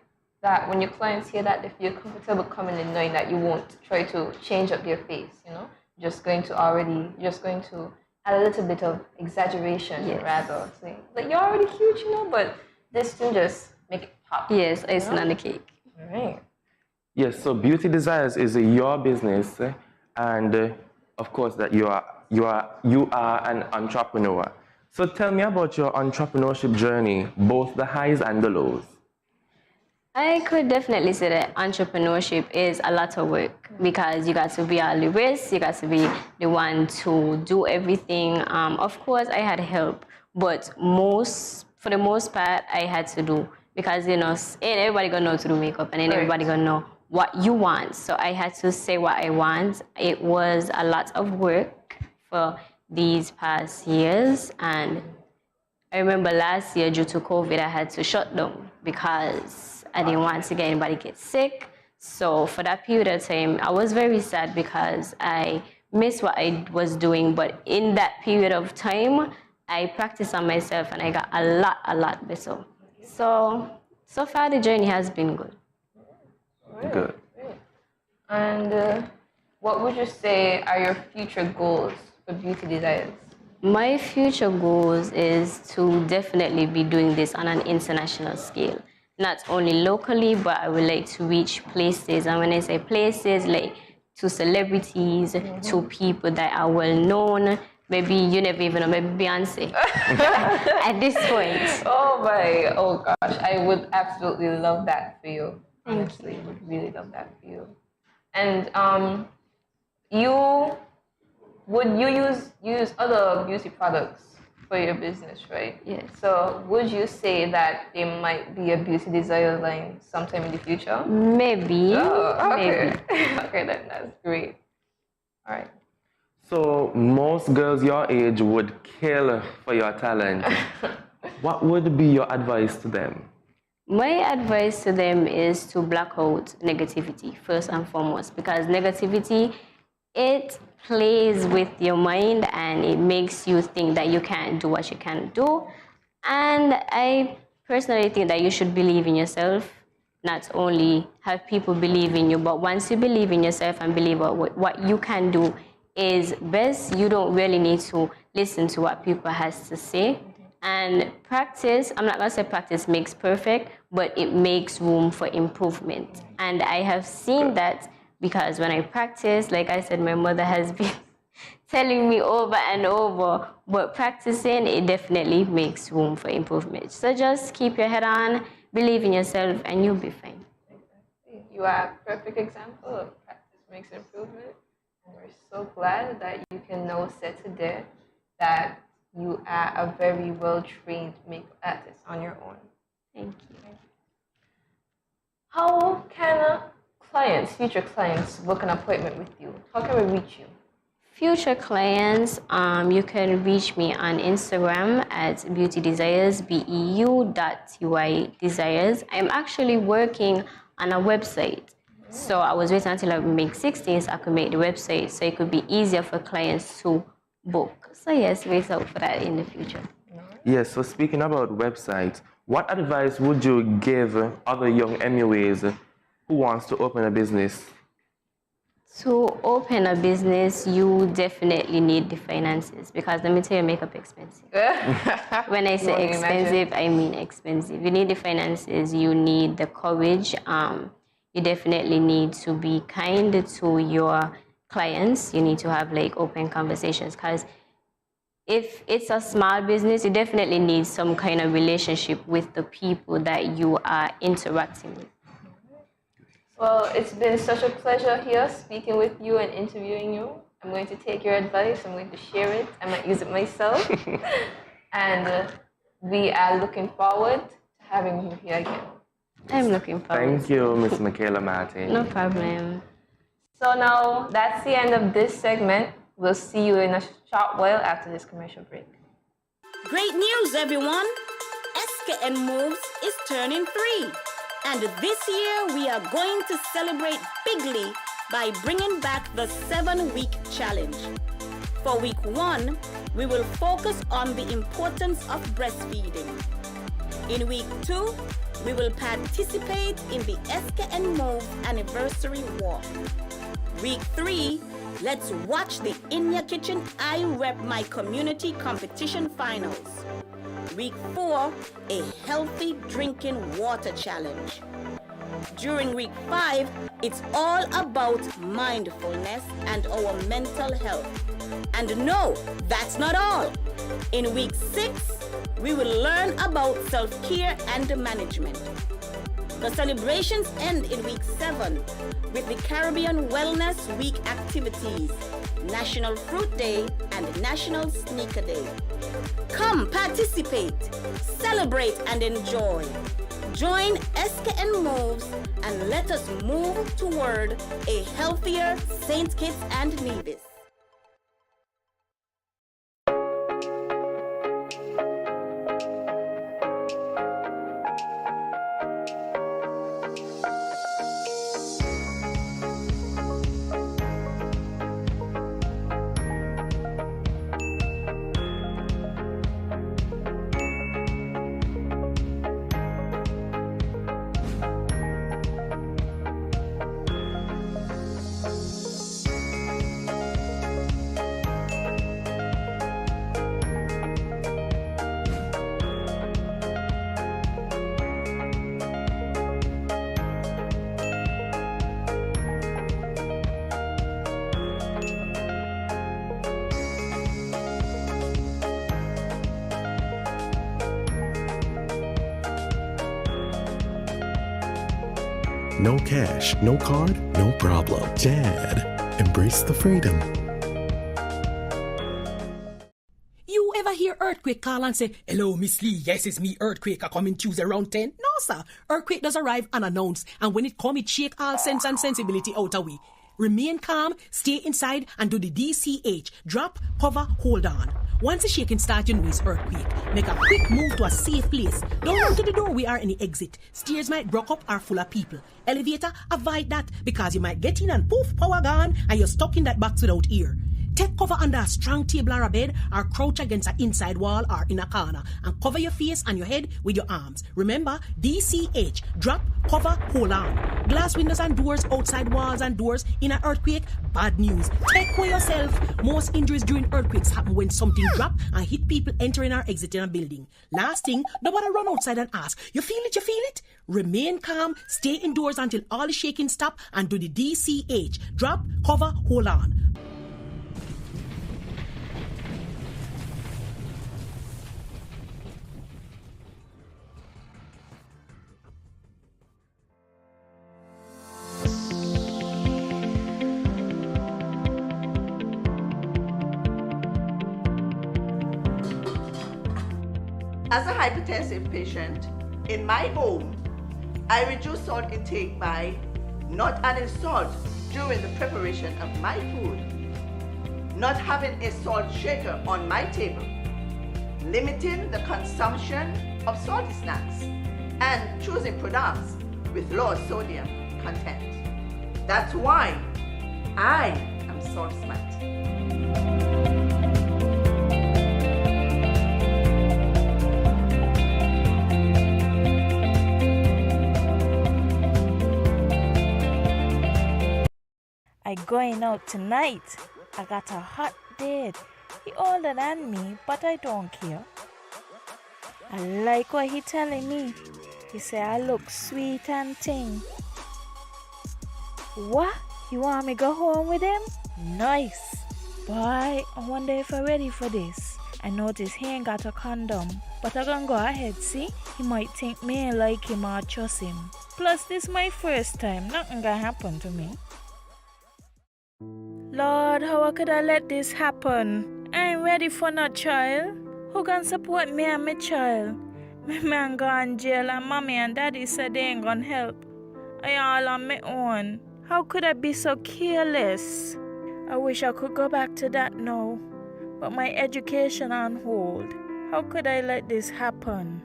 that when your clients hear that, they feel comfortable coming in knowing that you won't try to change up their face, you know? Just going to add a little bit of exaggeration rather. Saying, like, you're already cute, you know, but this thing just make it pop.
Yes, icing on the cake.
All right.
Yes, so Beauty Desires is your business, and of course that you are an entrepreneur. So tell me about your entrepreneurship journey, both the highs and the lows.
I could definitely say that entrepreneurship is a lot of work because you got to be all the risk, you got to be the one to do everything. Of course, I had help, but for the most part, I had to do because, you know, ain't everybody gonna know how to do makeup and ain't everybody gonna know what you want. So I had to say what I want. It was a lot of work for these past years, and I remember last year due to COVID, I had to shut down because I didn't want to get anybody get sick. So for that period of time, I was very sad because I missed what I was doing. But in that period of time, I practiced on myself and I got a lot better. So far the journey has been good.
Good.
And what would you say are your future goals for Beauty Desires?
My future goals is to definitely be doing this on an international scale. Not only locally, but I would like to reach places. And when I say places, like to celebrities, to people that are well known. Maybe you never even know, maybe Beyonce at this point.
Oh gosh, I would absolutely love that for you.
Thank
you. Would really love that for you. And would you use other beauty products for your business, right?
Yes.
So would you say that there might be a Beauty Desire line sometime in the future?
Maybe.
Oh, okay.
Maybe.
Okay, then that's great. All right.
So most girls your age would kill for your talent. What would be your advice to them?
My advice to them is to block out negativity first and foremost, because negativity, it plays with your mind and it makes you think that you can't do what you can do. And I personally think that you should believe in yourself, not only have people believe in you, but once you believe in yourself and believe what you can do is best, you don't really need to listen to what people has to say. And practice, I'm not going to say practice makes perfect, but it makes room for improvement. And I have seen that because when I practice, like I said, my mother has been telling me over and over, but practicing, it definitely makes room for improvement. So just keep your head on, believe in yourself, and you'll be fine.
You are a perfect example of practice makes improvement. And we're so glad that you can now say today that you are a very well-trained makeup artist on your own.
Thank you.
How can future clients, book an appointment with you? How can we reach you?
Future clients, you can reach me on Instagram at beautydesires, BEU.TY desires. I'm actually working on a website. So I was waiting until I make 16 so I could make the website so it could be easier for clients to book. So yes, wait out for that in the future.
Yes, so speaking about websites, what advice would you give other young MUAs who wants to open a business?
To open a business, you definitely need the finances because let me tell you, makeup expensive. When I say expensive, I mean expensive. You need the finances, you need the courage. You definitely need to be kind to your clients. You need to have like open conversations because if it's a small business, you definitely need some kind of relationship with the people that you are interacting with.
Well, it's been such a pleasure here speaking with you and interviewing you. I'm going to take your advice. I'm going to share it. I might use it myself. And we are looking forward to having you here again.
I'm looking forward.
Thank you, Ms. Michaela Martin.
No problem.
So now that's the end of this segment. We'll see you in a short while after this commercial break.
Great news, everyone! SKN Moves is turning 3. And this year, we are going to celebrate bigly by bringing back the 7-week challenge. For week 1, we will focus on the importance of breastfeeding. In week 2, we will participate in the SKN Moves Anniversary Walk. Week 3, let's watch the In Your Kitchen I Rep My Community competition finals. Week 4, a healthy drinking water challenge. During week 5, it's all about mindfulness and our mental health. And no, that's not all. In week 6, we will learn about self-care and management. The celebrations end in week 7 with the Caribbean Wellness Week activities, National Fruit Day and National Sneaker Day. Come participate, celebrate and enjoy. Join SKN Moves and let us move toward a healthier St. Kitts and Nevis.
No cash, no card, no problem. Jad, embrace the freedom.
You ever hear Earthquake call and say, "Hello, Miss Lee, yes, it's me, Earthquake, I coming Tuesday around 10? No, sir. Earthquake does arrive unannounced, and when it come, it shake all sense and sensibility out of we. Remain calm, stay inside, and do the DCH. Drop, cover, hold on. Once the shaking starts, you know it's earthquake. Make a quick move to a safe place. Don't run to the door, we are in the exit. Stairs might block up or full of people. Elevator, avoid that, because you might get in and poof, power gone, and you're stuck in that box without ear. Take cover under a strong table or a bed, or crouch against an inside wall or in a corner, and cover your face and your head with your arms. Remember, DCH, drop, cover, hold on. Glass windows and doors, outside walls and doors in an earthquake, bad news. Take care yourself. Most injuries during earthquakes happen when something drop and hit people entering or exiting a building. Last thing, nobody run outside and ask, you feel it, you feel it? Remain calm, stay indoors until all the shaking stop, and do the DCH, drop, cover, hold on.
As a hypertensive patient, in my home, I reduce salt intake by not adding salt during the preparation of my food, not having a salt shaker on my table, limiting the consumption of salty snacks, and choosing products with low sodium content. That's why I am salt smart.
I going out tonight. I got a hot date. He older than me, but I don't care. I like what he telling me. He say I look sweet and ting. What? You want me go home with him? Nice. Boy, I wonder if I'm ready for this. I notice he ain't got a condom, but I gonna go ahead, see? He might think me ain't like him or trust him. Plus, this my first time. Nothing gonna happen to me. Lord, how could I let this happen? I ain't ready for no child. Who gonna support me and my child? My man gone jail and mommy and daddy said they ain't gonna help. I all on my own. How could I be so careless? I wish I could go back to that now. But my education on hold. How could I let this happen?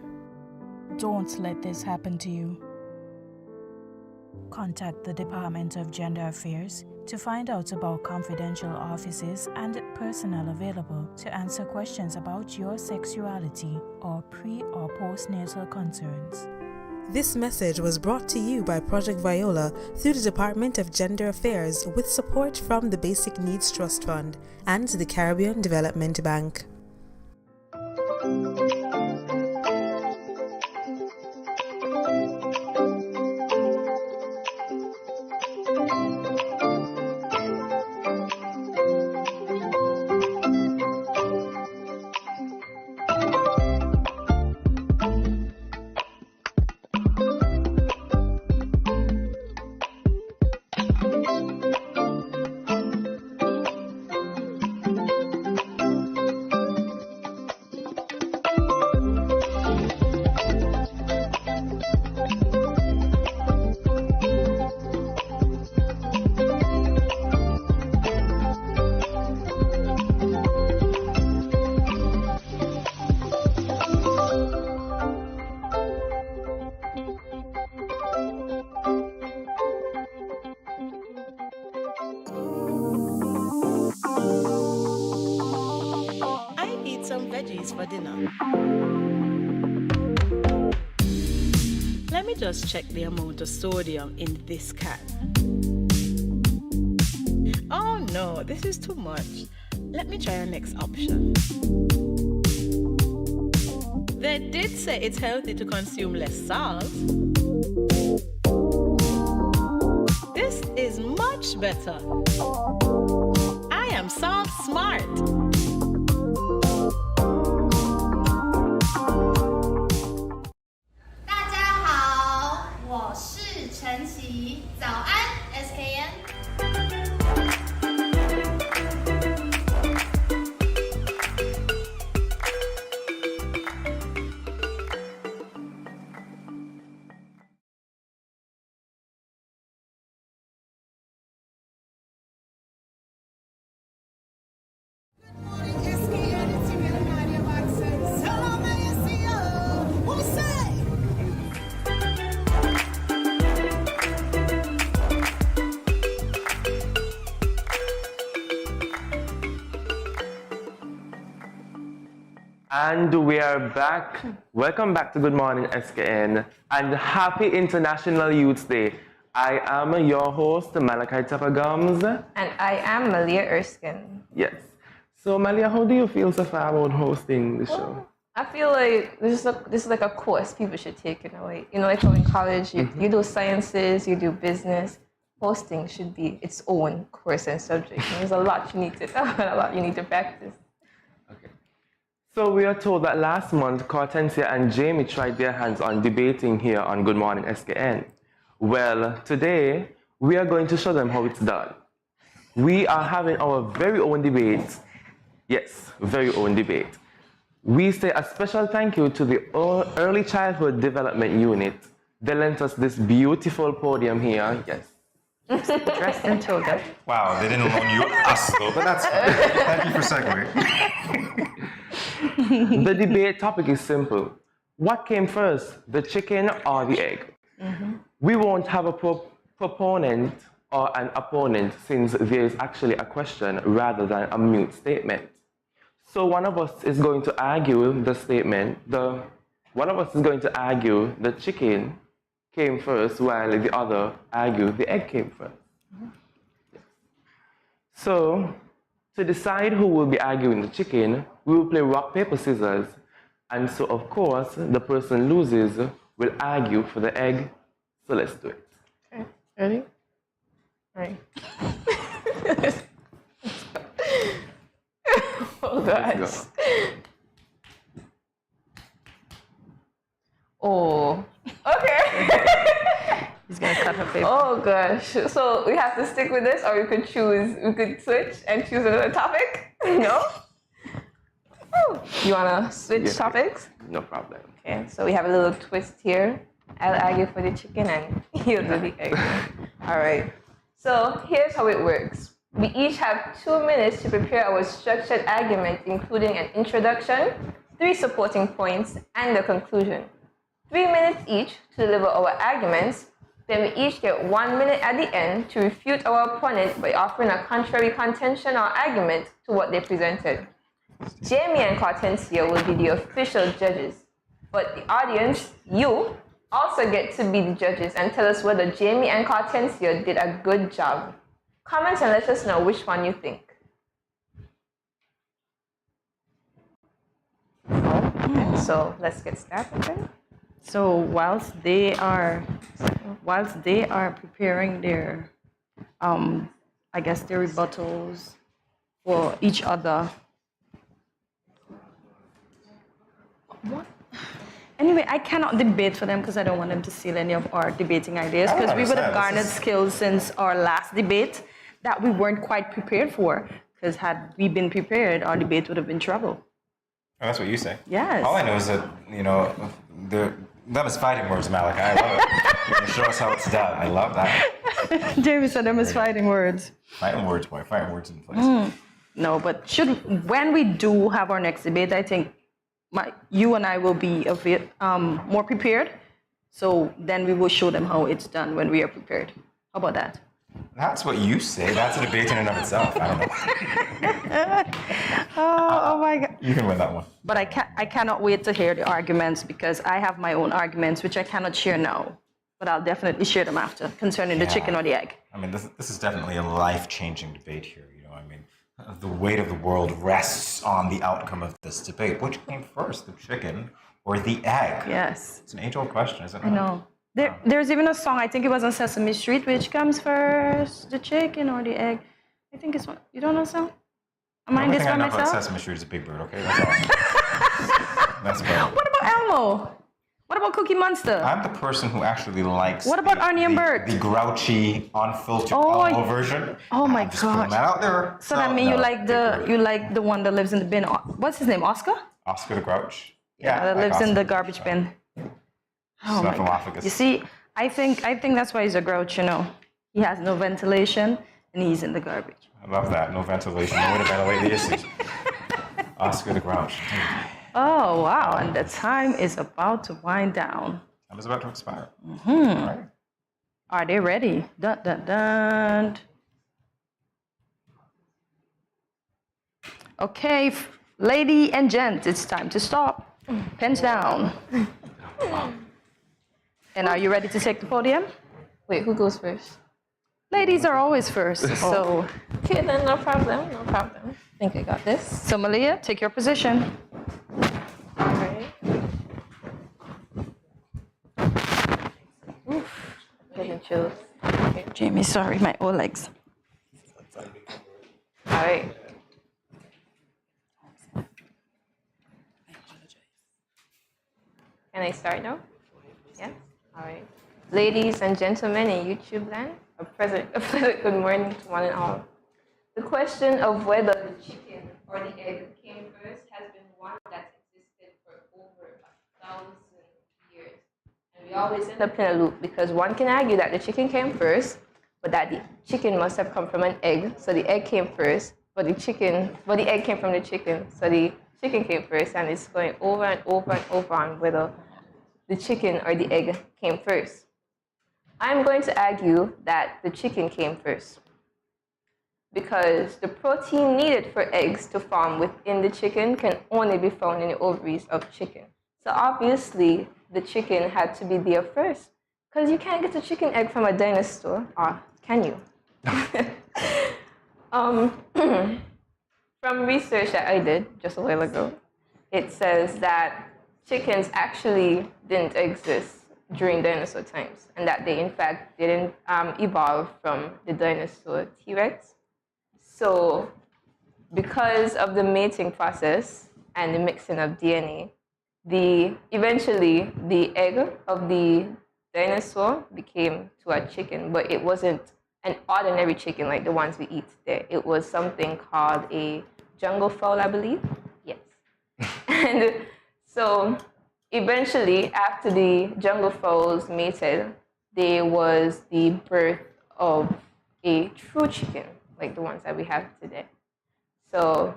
Don't let this happen to you. Contact the Department of Gender Affairs to find out about confidential offices and personnel available to answer questions about your sexuality or pre- or postnatal concerns.
This message was brought to you by Project Viola through the Department of Gender Affairs with support from the Basic Needs Trust Fund and the Caribbean Development Bank.
For dinner. Let me just check the amount of sodium in this can. Oh no, this is too much. Let me try our next option. They did say it's healthy to consume less salt. This is much better. I am salt smart.
SKN。And
we are back. Welcome back to Good Morning SKN and happy International Youth Day. I am your host, Malachi Tapagums.
And I am Malia Erskine.
Yes. So Malia, how do you feel so far about hosting the show?
I feel like this is like a course people should take in a way. You know, like how in college you do sciences, you do business. Hosting should be its own course and subject. There's a lot you need to know and a lot you need to practice.
So we are told that last month, Hortensia and Jamie tried their hands on debating here on Good Morning SKN. Well, today, we are going to show them how it's done. We are having our very own debate. Yes, very own debate. We say a special thank you to the Early Childhood Development Unit. They lent us this beautiful podium here. Yes.
Dressed in toga.
Wow, they didn't loan you us though, but that's fine. Thank you for segueing.
The debate topic is simple. What came first, the chicken or the egg? We won't have a proponent or an opponent since there is actually a question rather than a mute statement. So one of us is going to argue the statement, one of us is going to argue the chicken came first while the other argued the egg came first. So to decide who will be arguing the chicken, we will play rock, paper, scissors. And so, of course, the person loses will argue for the egg. So let's do it.
Okay, ready? Right. Oh, gosh. Oh, okay.
He's going to cut her paper.
Oh, gosh. So we have to stick with this, or we could switch and choose another topic? No? Oh. You want to switch topics?
No problem.
Okay, so we have a little twist here. I'll argue for the chicken and he'll do the egg. All right. So here's how it works. We each have 2 minutes to prepare our structured argument, including an introduction, 3 supporting points, and a conclusion. 3 minutes each to deliver our arguments. Then we each get 1 minute at the end to refute our opponent by offering a contrary contention or argument to what they presented. Jamie and Hortensia will be the official judges, but the audience, you, also get to be the judges and tell us whether Jamie and Cartencio did a good job. Comment and let us know which one you think. Okay, so let's get started then.
So whilst they are preparing their, I guess their rebuttals for each other. What? Anyway, I cannot debate for them because I don't want them to steal any of our debating ideas, because we would have garnered skills since our last debate that we weren't quite prepared for, because had we been prepared, our debate would have been trouble.
Oh, that's what you say.
Yes.
All I know is that, them is fighting words, Malik. I love it. You can show us how it's done. I love that.
Jamie said them is fighting words.
Fighting words, boy. Fighting words in place.
No, but when we do have our next debate, I think you and I will be a bit more prepared. So then we will show them how it's done when we are prepared. How about that?
That's what you say. That's a debate in and of itself. I don't know.
Oh my God.
You can win that one.
But I cannot wait to hear the arguments, because I have my own arguments, which I cannot share now. But I'll definitely share them after, concerning the chicken or the egg.
I mean, this is definitely a life-changing debate here. The weight of the world rests on the outcome of this debate. Which came first, the chicken or the egg?
Yes.
It's an age-old question, isn't it?
I know. There's even a song, I think it was on Sesame Street, which comes first, the chicken or the egg? I think it's one. You don't know the song? Am I in this by myself?
About Sesame Street is a big bird, okay? That's all. That's about it.
What about Elmo? What about Cookie Monster?
I'm the person who actually likes
What about Arnie and Bert?
The grouchy, unfiltered Elmo version.
Oh my
Just putting that out there.
So that means you like the one that lives in the bin. What's his name? Oscar?
Oscar the Grouch.
Yeah, that lives in the garbage bin. Oh my God. You see, I think that's why he's a grouch, He has no ventilation and he's in the garbage.
I love that. No ventilation, no way to ventilate the issues. Oscar the Grouch.
Oh, wow. And the time is about to wind down.
Time is about to expire.
All right. Are they ready? Dun, dun, dun. Okay, lady and gent, it's time to stop. Pens down. And are you ready to take the podium?
Wait, who goes first?
Ladies are always first, so...
Okay, then no problem. I think I got this.
So, Malia, take your position.
All right. Oof, getting chills. Okay.
Jamie, sorry, my old legs.
All right. Can I start now? Yes? All right. Ladies and gentlemen in YouTube land, a pleasant good morning to one and all. The question of whether the chicken or the egg came first has been one that existed for over 1,000 years. And we always end up in a loop, because one can argue that the chicken came first, but that the chicken must have come from an egg, so the egg came first, but the egg came from the chicken, so the chicken came first, and it's going over and over and over on whether the chicken or the egg came first. I'm going to argue that the chicken came first, because the protein needed for eggs to form within the chicken can only be found in the ovaries of chicken. So obviously, the chicken had to be there first, because you can't get a chicken egg from a dinosaur, or can you? From research that I did just a while ago, it says that chickens actually didn't exist during dinosaur times, and that they in fact didn't evolve from the dinosaur T-Rex. So because of the mating process and the mixing of DNA, eventually the egg of the dinosaur became to a chicken, but it wasn't an ordinary chicken like the ones we eat today. It was something called a jungle fowl, I believe. Yes. And so eventually, after the jungle fowls mated, there was the birth of a true chicken, like the ones that we have today. So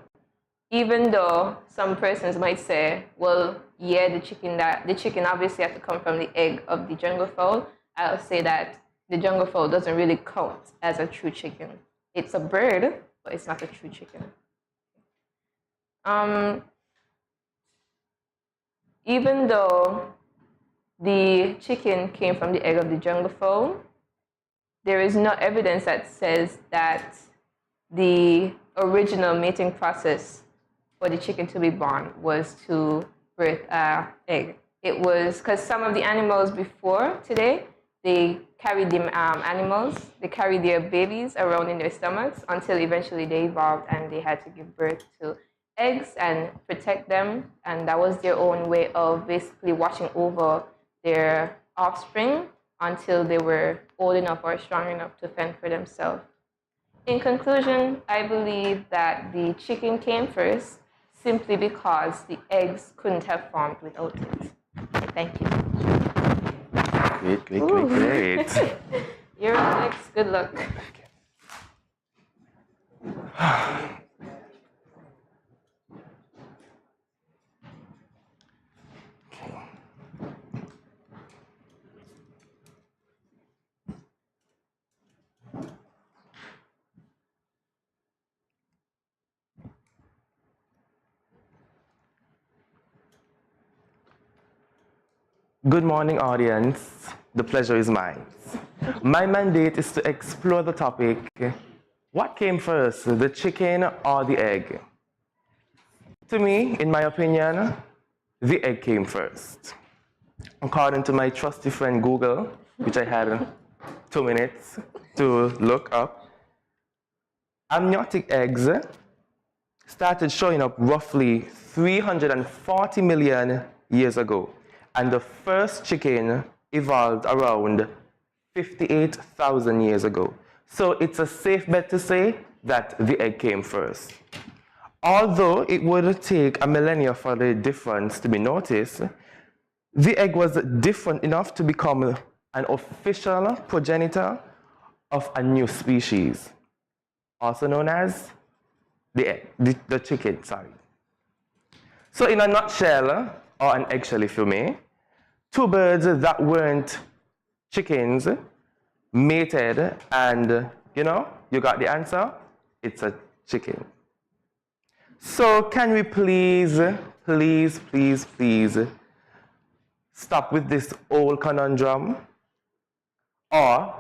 even though some persons might say, well, yeah, the chicken obviously had to come from the egg of the jungle fowl, I'll say that the jungle fowl doesn't really count as a true chicken. It's a bird, but it's not a true chicken. Even though the chicken came from the egg of the jungle fowl. There is no evidence that says that the original mating process for the chicken to be born was to birth an egg. It was because some of the animals before today, they carried they carried their babies around in their stomachs until eventually they evolved and they had to give birth to eggs and protect them. And that was their own way of basically watching over their offspring until they were old enough or strong enough to fend for themselves. In conclusion, I believe that the chicken came first simply because the eggs couldn't have formed without it. Thank you.
Great.
You're up next. Good luck.
Good morning, audience. The pleasure is mine. My mandate is to explore the topic, what came first, the chicken or the egg? To me, in my opinion, the egg came first. According to my trusty friend Google, which I had 2 minutes to look up, amniotic eggs started showing up roughly 340 million years ago. And the first chicken evolved around 58,000 years ago. So it's a safe bet to say that the egg came first. Although it would take a millennia for the difference to be noticed, the egg was different enough to become an official progenitor of a new species, also known as the chicken, sorry. So in a nutshell, or an eggshell if you may, two birds that weren't chickens mated and, you got the answer? It's a chicken. So can we please stop with this old conundrum? Or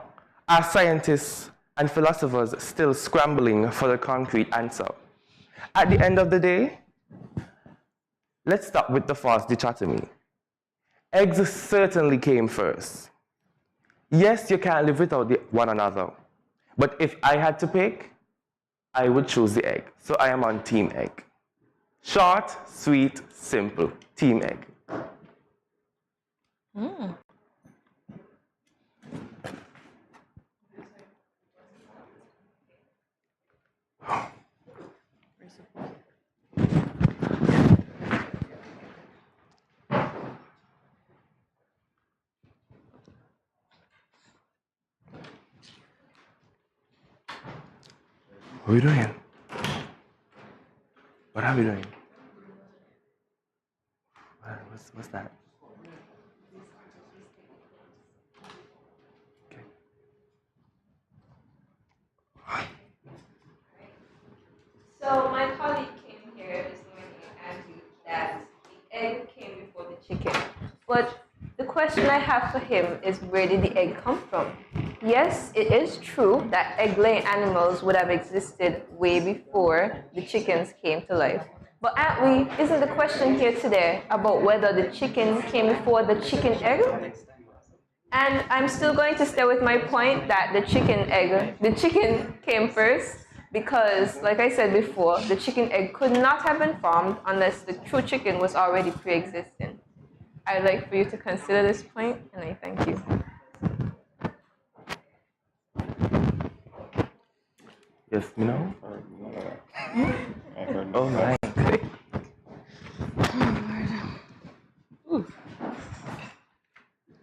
are scientists and philosophers still scrambling for the concrete answer? At the end of the day, let's stop with the false dichotomy. Eggs certainly came first. Yes, you can't live without one another. But if I had to pick, I would choose the egg. So I am on team egg. Short, sweet, simple. Team egg. What are we doing? What are we doing? What's that? Okay.
So my colleague came here this morning and argued that the egg came before the chicken. But the question I have for him is, where did the egg come from? Yes, it is true that egg-laying animals would have existed way before the chickens came to life. But isn't the question here today about whether the chicken came before the chicken egg? And I'm still going to stay with my point that the chicken came first because, like I said before, the chicken egg could not have been formed unless the true chicken was already pre-existing. I'd like for you to consider this point, and I thank you.
Yes, Oh my.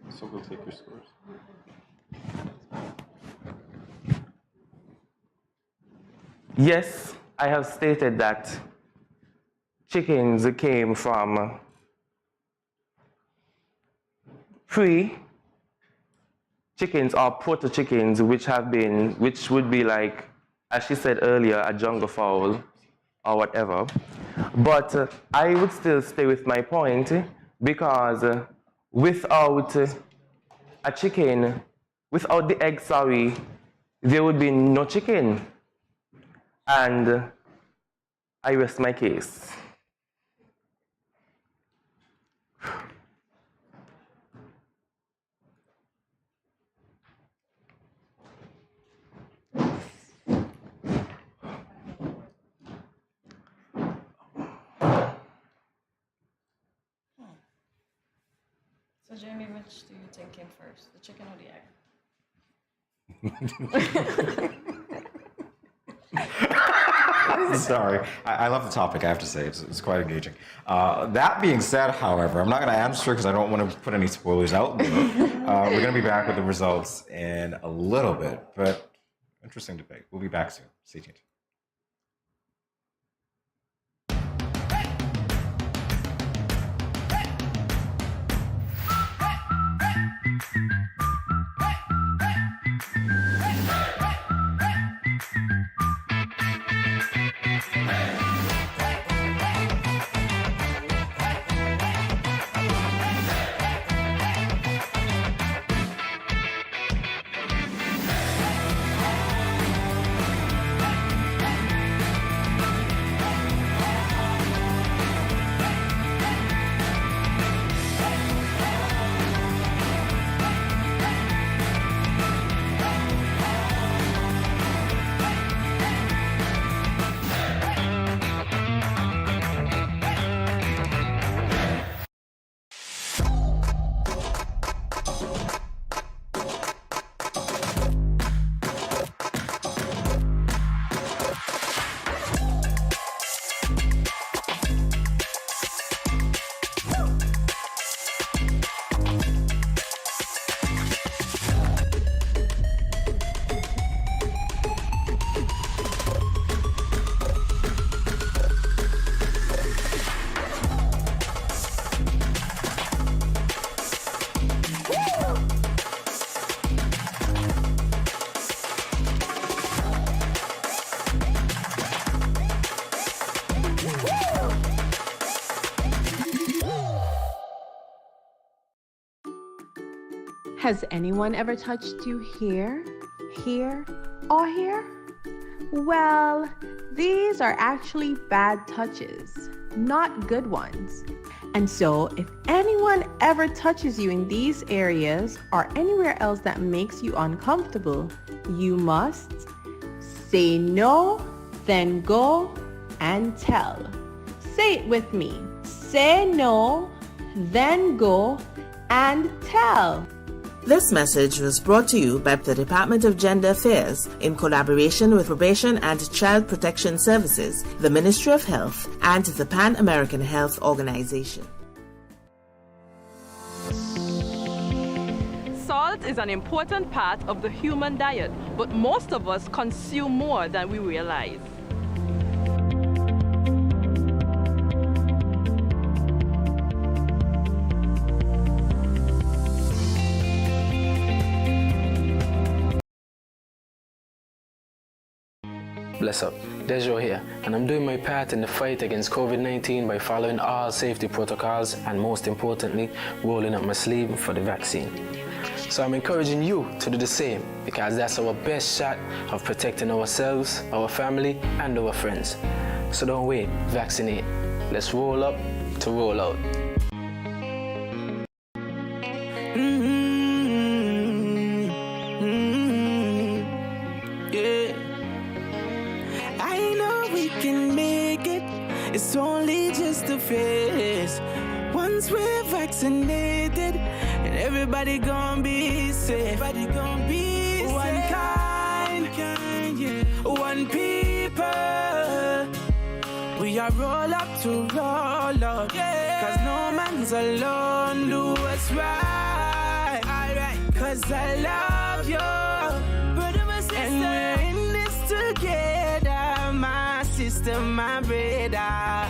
So we'll take your scores.
Yes, I have stated that chickens came from pre-chickens or proto-chickens, which would be like, as she said earlier, a jungle fowl or whatever. But I would still stay with my point because without a chicken, without the egg, sorry, there would be no chicken. And I rest my case.
So Jamie, which do you think came first, the chicken or the egg?
Sorry, I love the topic, I have to say. It's quite engaging. That being said, however, I'm not going to answer because I don't want to put any spoilers out there. We're going to be back with the results in a little bit, but interesting debate. We'll be back soon. Stay tuned.
Has anyone ever touched you here, here, or here? Well, these are actually bad touches, not good ones. And so, if anyone ever touches you in these areas or anywhere else that makes you uncomfortable, you must say no, then go and tell. Say it with me. Say no, then go and tell.
This message was brought to you by the Department of Gender Affairs in collaboration with Probation and Child Protection Services, the Ministry of Health, and the Pan American Health Organization.
Salt is an important part of the human diet, but most of us consume more than we realize.
Bless up, Dejo here, and I'm doing my part in the fight against COVID-19 by following all safety protocols and most importantly, rolling up my sleeve for the vaccine. So I'm encouraging you to do the same because that's our best shot of protecting ourselves, our family, and our friends. So don't wait, vaccinate. Let's roll up to roll out.
It's only just a phase. Once we're vaccinated, and everybody gonna be safe. Everybody gonna be one safe. Kind, yeah. One people. We are roll up to roll up. Yeah. Cause no man's alone. Do what's right. Alright. Cause I love you. Brother, my sister. And we're in this together. My sister, my brother.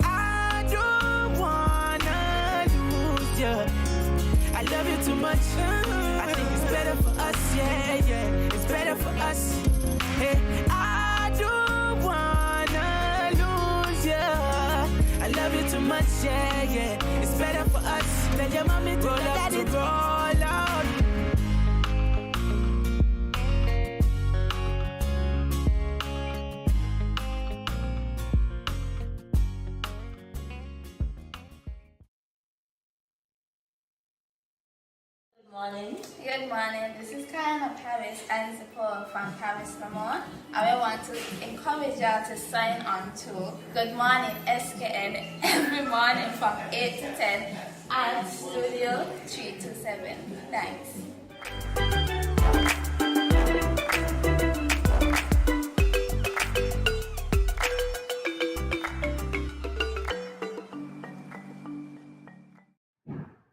I don't wanna lose you. I love you too much. I think it's better for us, yeah, yeah. It's better for us. Hey, I don't wanna lose you. I love you too much, yeah, yeah. It's better for us. Tell your mommy to roll up to roll out.
Morning. Good morning. This is Karen of Paris and Paul from Paris, Vermont. I want to encourage y'all to sign on to Good Morning SKN every morning from 8 to 10 at Studio 327. Thanks.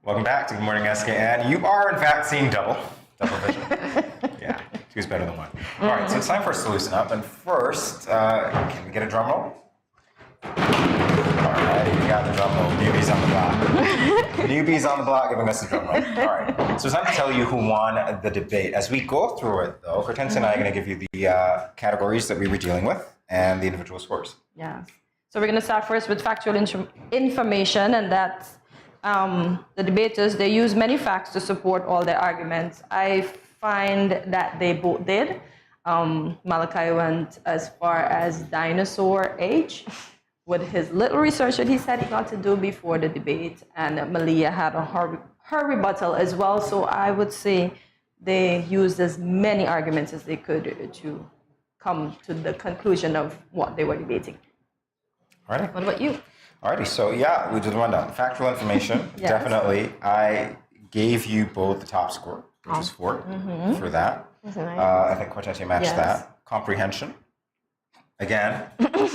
Welcome back to Good Morning SKN. You are, in fact, seeing double vision. Yeah, two's better than one. All right, so it's time for us to loosen up. And first, can we get a drum roll? All right, we got the drum roll. Newbies on the block. Newbies on the block giving us the drum roll. All right, so it's time to tell you who won the debate. As we go through it, though, Hortensia and I are going to give you the categories that we were dealing with and the individual scores.
Yeah. So we're going to start first with factual information, and that's the debaters, they use many facts to support all their arguments. I find that they both did. Malachi went as far as dinosaur age with his little research that he said he got to do before the debate, and Malia had her rebuttal as well. So I would say they used as many arguments as they could to come to the conclusion of what they were debating.
All right.
What about you?
Alrighty, so yeah, we did the rundown. Factual information,
Yes.
Definitely. I gave you both the top score, which was 4 for that.
That's nice.
I think Hortensia matched
Yes.
that. Comprehension, again,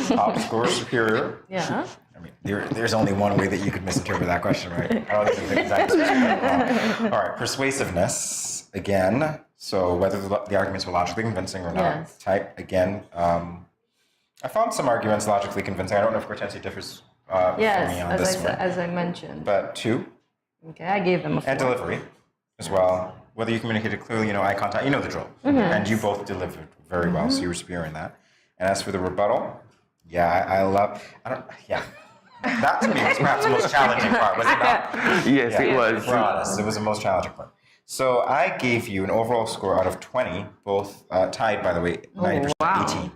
top score superior.
Yeah.
I mean, there's only one way that you could misinterpret that question, right? I don't think the exact wrong. All right, persuasiveness, again. So whether the arguments were logically convincing or not.
Yes.
Type, again. I found some arguments logically convincing. I don't know if Hortensia differs for me on this one.
As I mentioned.
But 2.
Okay, I gave them a 4.
And delivery as well. Whether you communicated clearly, eye contact, you know the drill. And you both delivered very well, so you were superior in that. And as for the rebuttal, that to me was perhaps the most challenging part, was it not?
Yes, it was.
We're honest, it was the most challenging part. So I gave you an overall score out of 20, both tied, by the way, 90%, 18.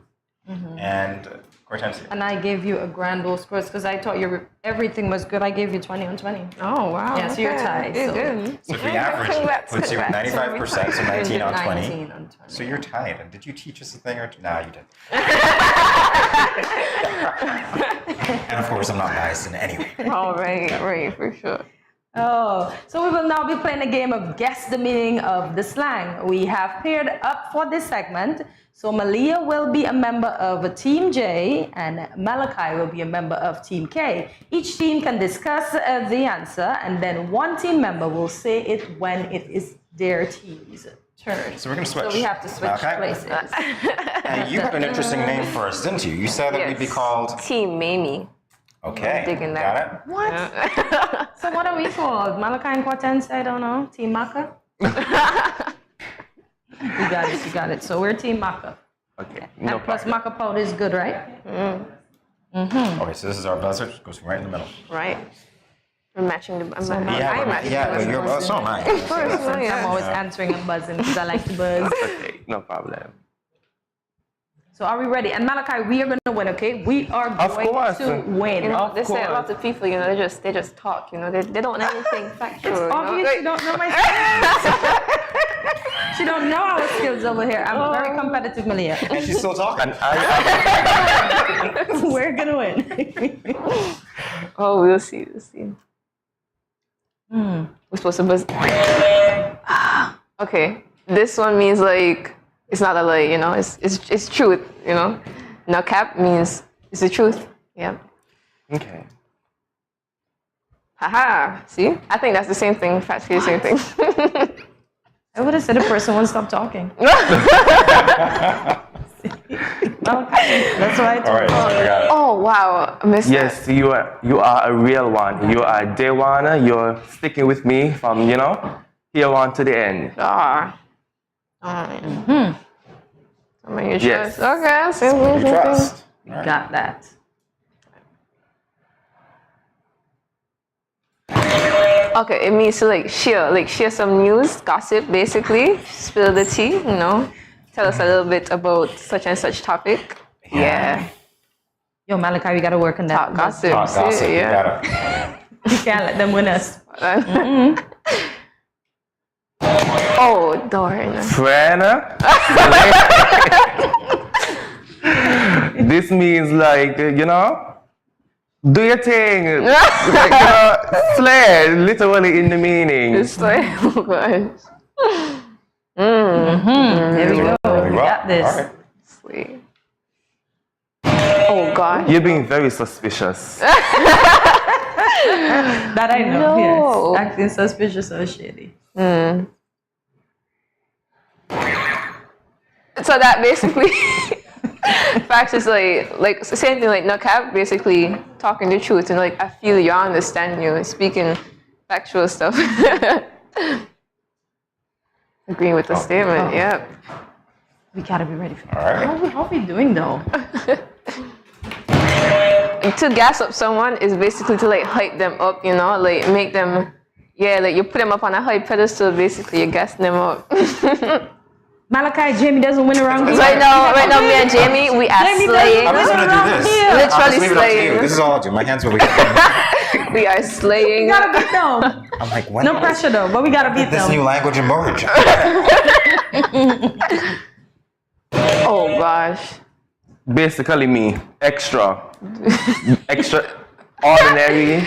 And Hortensia.
And I gave you a grand old score because I thought everything was good. I gave you 20 on 20.
Oh, wow.
Yeah, so you're tied.
You're good.
So the average puts you at 95%, so 19 on 20.
19 on 20.
So you're tied. And did you teach us a thing or two? Nah, you didn't. And of course, I'm not biased in any way.
Oh, right, for sure.
Oh, so we will now be playing a game of Guess the Meaning of the Slang. We have paired up for this segment. So Malia will be a member of Team J and Malachi will be a member of Team K. Each team can discuss the answer and then one team member will say it when it is their team's turn.
So we're going to switch.
So we have to switch places.
And you have an interesting name for us, didn't you? You said that we'd be called...
Team Mamie.
Okay,
digging
got
that.
it?
What? So what are we called? Malachi and Quartens? I don't know. Team Maka? You got it. So we're Team Maka.
Okay.
And plus Maka powder is good, right?
Okay, so this is our buzzer. It goes right in the middle.
Right. We're matching the buzzer.
But you're so am I.
Of course,
I'm always answering and buzzing because I like to buzz.
Okay, no problem.
So are we ready? And Malachi, we are going to win, okay? We are going to win.
They say a lot of people, they just talk, they don't know anything factual.
It's obvious you don't know my skills. She don't know our skills over here. I'm very competitive, Malia.
And she's still talking.
We're going to win.
Oh, we'll see. We're supposed to buzz. Okay, this one means it's not a lie, it's truth, No cap means it's the truth. Yeah.
Okay.
Haha. See? I think that's the same thing. Practically the same thing.
I would have said the person won't stop talking. That's what I told
you.
Oh, wow.
Yes, you are a real one. You are day one. You're sticking with me from, here on to the end.
I mean, you
Yes.
trust. Okay, same thing.
Trust.
You got that.
Okay, it means to share some news, gossip, basically. Spill the tea, you know. Tell us a little bit about such and such topic. Yeah.
Yo, Malachi, we gotta work on that.
Talk gossip.
Talk gossip.
Yeah.
You gotta.
We can't let them win us.
Oh, darn.
Friend. This means do your thing. Slay, literally in the meaning.
It's like, oh gosh.
There we go. We got this.
All right.
Sweet. Oh gosh.
You're being very suspicious.
That I know.
No.
Yes. Acting suspicious or shady.
So that basically facts is like same thing like no cap, basically talking the truth and I feel you, I understand you, speaking factual stuff. Agreeing with the statement, yep.
We gotta be ready for that.
All right.
How are we doing though?
To gas up someone is basically to hype them up, you know, make them, you put them up on a high pedestal, basically you're gassing them up.
Malachi, Jamie doesn't win around here.
Right now, me and Jamie, we are slaying.
I'm just gonna do this.
Literally
I'll just leave it up to you.
slaying.
This is all I'll do. My hands will be.
We are slaying.
We gotta beat them.
I'm like, when
No pressure though, but we gotta beat
this
them.
new language emerge?
Oh gosh.
Basically me, extra ordinary.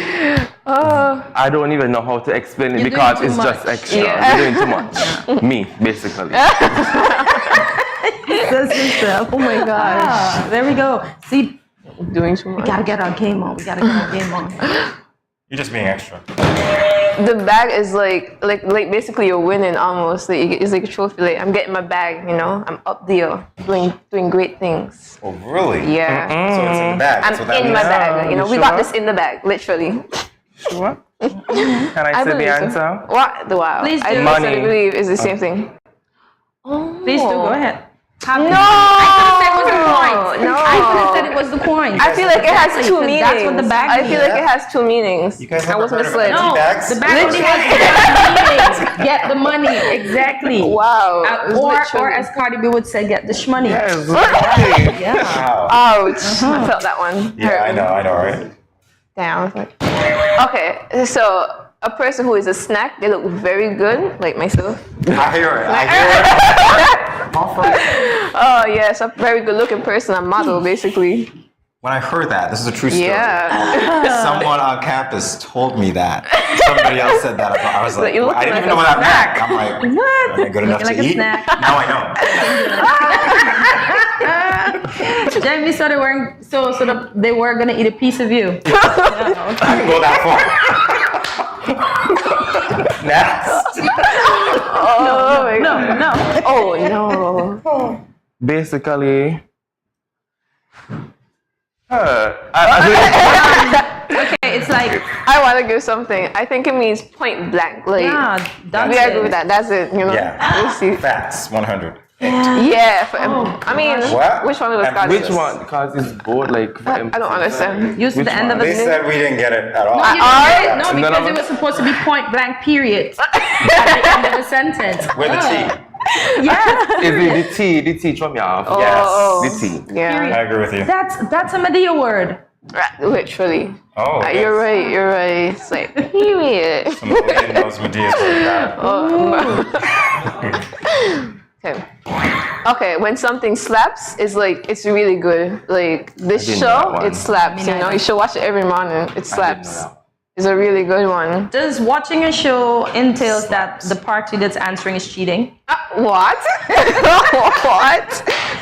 I don't even know how to explain it
You're
because
doing
it's
too
just
much.
extra.
Yeah.
You're doing too much. Me, basically.
Oh my gosh. There we go. See,
doing too much.
we gotta get our game on.
You're just being extra.
The bag is like basically you're winning almost. It's like a trophy. I'm getting my bag, you know. I'm up there doing great things.
Oh, really?
Yeah.
So it's in the bag. That's what that
I'm in
means.
my bag. You know, we got this in the bag, literally.
Sure. Can I say the
believe so.
answer?
What? Wow.
Please do.
I
Money.
believe it's the same thing. Oh.
Please do, go ahead.
No.
I could have said it was the coin.
I feel like it has two
Because
meanings.
that's what the bag
I feel
means.
like it has two meanings.
You guys
I
ever
was
heard of
misled.
empty bags?
The bag only has one meaning. Get the money. Exactly.
Wow.
Or as Cardi B would say, get the shmoney.
Yes, right.
Yeah.
Wow.
Ouch. I felt that one.
Yeah, I know, right?
Damn. I was like, okay, so a person who is a snack, they look very good, like myself.
I hear it.
Oh yes, a very good looking person, a model basically.
When I heard that, this is a true story.
Yeah.
Someone on campus told me that. Somebody else said that. I was like,
you look
I didn't
like
even know
a
what that meant. I'm like,
What?
am I good enough
Looking
to
like a
eat?
snack.
Now I know.
Jamie, so they were gonna eat a piece of you.
I didn't go that far. Next.
No.
Oh no.
Basically,
Okay, it's like
I want to give something. I think it means point blank. Like,
yeah, that's
we agree
it.
with that. That's it. You know.
Yeah.
We'll see.
Facts, 100.
Yeah. I mean,
What?
which one was
And
Scottish?
which one? Because it's both like.
I don't understand.
Use
Which
the end
one?
of
They
the
said we didn't get it at all.
Alright.
No,
None
because
of
it
us-
was supposed to be point blank period at the end of a sentence.
With a T.
Yeah.
Is it the T throw me off?
Oh.
Yes, the T.
Yeah.
I agree with you.
That's a Medea word.
Right, literally.
Oh, yes.
You're right. It's like, period.
Somebody in those Medeas were bad.
Okay, when something slaps, it's like, it's really good. Like, this
I didn't know
show,
that one.
it slaps, you know? You should watch it every morning. It slaps. It's a really good one.
Does watching a show entails that the party that's answering is cheating?
What? What?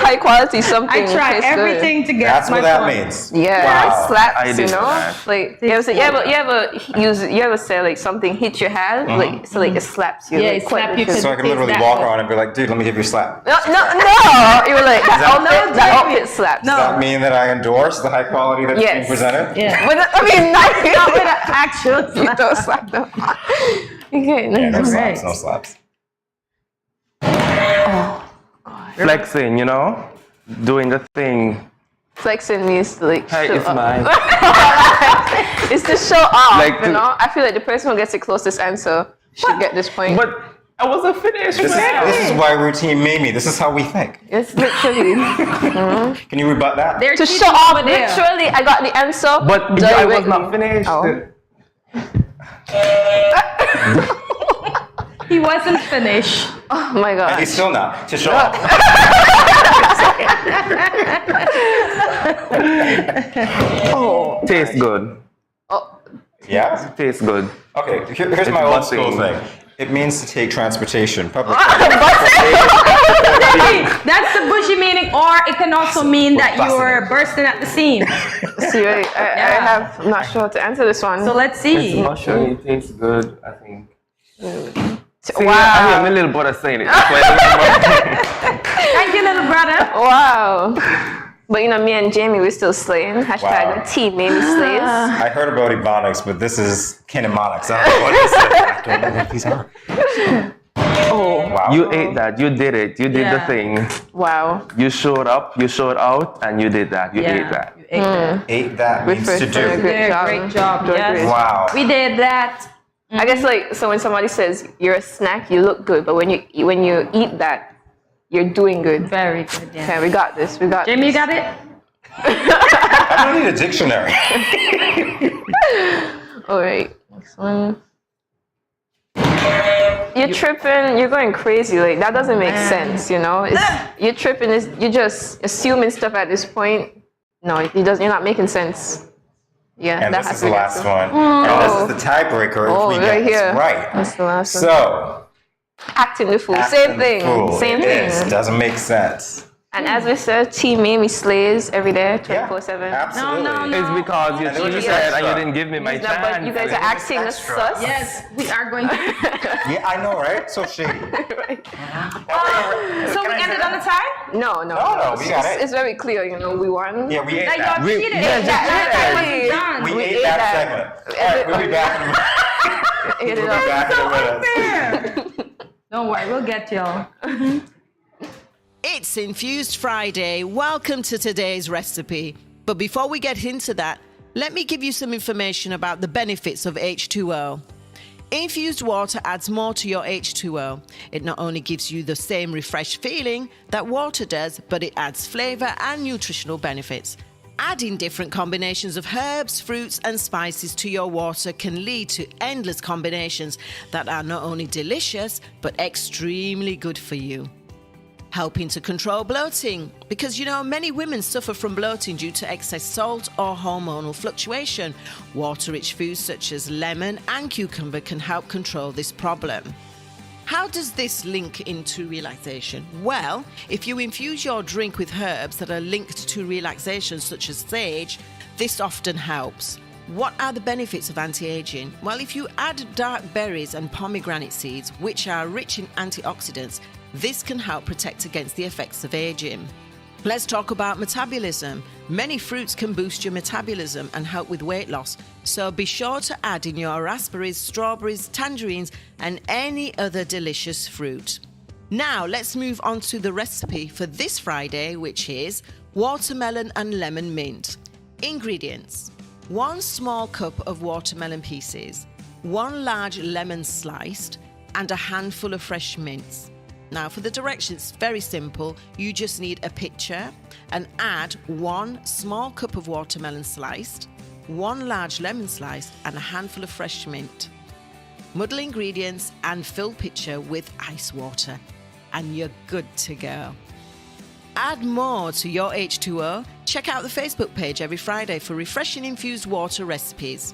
High quality something.
I try
tastes good.
everything to get
That's
my
what that
point.
means.
Yeah,
Wow.
it slaps,
I
you
didn't
know?
know that.
Like, you ever say like something hit your hand? Like, so like it slaps you.
Yeah,
like,
it slap you.
quite-
So I can literally walk around and be like, dude, let me give you a slap.
No. You were like, that outfit slaps.
Does that mean that I endorse the high quality that's being
Yes.
presented?
Yeah.
But I mean, not
with an actual
you don't slap them. Okay,
Yeah, no
nice.
slaps, no slaps.
Flexing, you know, doing the thing
Flexing means to like
Hey,
show
it's
off.
mine.
It's to show off,
Like
you know? I feel like the person who gets the closest answer should get this point.
But I wasn't finished.
This is why we're Team Mamie. This is how we think.
It's literally.
Can you rebut that?
They're
To
cheating
show off,
over there.
literally, I got the answer.
But I was
directly.
not finished.
Oh.
He wasn't finished.
Oh my god.
And he's still not. To show off.
Oh.
Tastes good.
Yeah?
Tastes good.
Okay, here's
It's
my old
busting.
school thing. It means to take transportation. Public
That's the bushy meaning, or it can also mean that you're bursting at the seam.
See, I'm not sure how to answer this one.
So let's see.
It's mushy. It tastes good, I think. See,
Wow.
I hear my little brother saying it.
Thank you, little brother.
Wow. But you know, me and Jamie, we're still slaying. Hashtag
Wow.
Team Mamie slays.
I heard about ebonics, but this is kinemonics. I don't know what this is. I don't know what these are.
Oh.
Wow.
You ate that. You did it. You did the
Yeah.
thing.
Wow.
You showed up. You showed out, and you did that. You ate that.
You ate that.
Ate that means to do.
Great job.
Great job. Yes.
Wow.
We did that.
I guess like so when somebody says you're a snack, you look good, but when you eat that, you're doing good.
Very good. Yeah.
Okay, we got this. We got
Jamie, you
this.
got it?
I don't need a dictionary.
All right, next one. You're tripping. You're going crazy. Like that doesn't make sense. You know, you're tripping. You're just assuming stuff at this point. No, it doesn't. You're not making sense. Yeah,
And
that
this
has
is
to
the
be
last
answer.
one.
Oh.
And this is the tiebreaker if we get this right.
That's the last one.
So,
Acting the fool.
acting
Same
the
thing.
fool.
Same
It
thing.
is. Doesn't make sense.
And as we said, Team Mamie slays every day, 24/7.
Absolutely.
It's because you
And it was
cheated
extra.
and you didn't give me my
No,
chance.
but you guys are acting a sus.
Yes, we are going to.
Yeah, I know, right? So shady.
So we ended on the tie?
No.
No, we got it.
It's very clear, you know, we won.
Yeah, we ate
That
that.
y'all cheated.
Yeah,
That wasn't done.
We ate that segment. All right, we'll be back in a minute.
Ate it
We'll be
up.
back in a minute.
Don't worry, we'll get y'all.
It's Infused Friday. Welcome to today's recipe. But before we get into that, let me give you some information about the benefits of H2O. Infused water adds more to your H2O. It not only gives you the same refreshed feeling that water does, but it adds flavor and nutritional benefits. Adding different combinations of herbs, fruits, and spices to your water can lead to endless combinations that are not only delicious, but extremely good for you. Helping to control bloating, because you know many women suffer from bloating due to excess salt or hormonal fluctuation. Water-rich foods such as lemon and cucumber can help control this problem. How does this link into relaxation? Well, if you infuse your drink with herbs that are linked to relaxation such as sage, this often helps. What are the benefits of anti-aging? Well, if you add dark berries and pomegranate seeds, which are rich in antioxidants, this can help protect against the effects of aging. Let's talk about metabolism. Many fruits can boost your metabolism and help with weight loss, so be sure to add in your raspberries, strawberries, tangerines, and any other delicious fruit. Now, let's move on to the recipe for this Friday, which is watermelon and lemon mint. Ingredients: 1 small cup of watermelon pieces, 1 large lemon sliced, and a handful of fresh mints. Now for the directions, it's very simple. You just need a pitcher and add 1 small cup of watermelon sliced, 1 large lemon slice, and a handful of fresh mint. Muddle ingredients and fill pitcher with ice water, and you're good to go. Add more to your H2O. Check out the Facebook page every Friday for refreshing infused water recipes.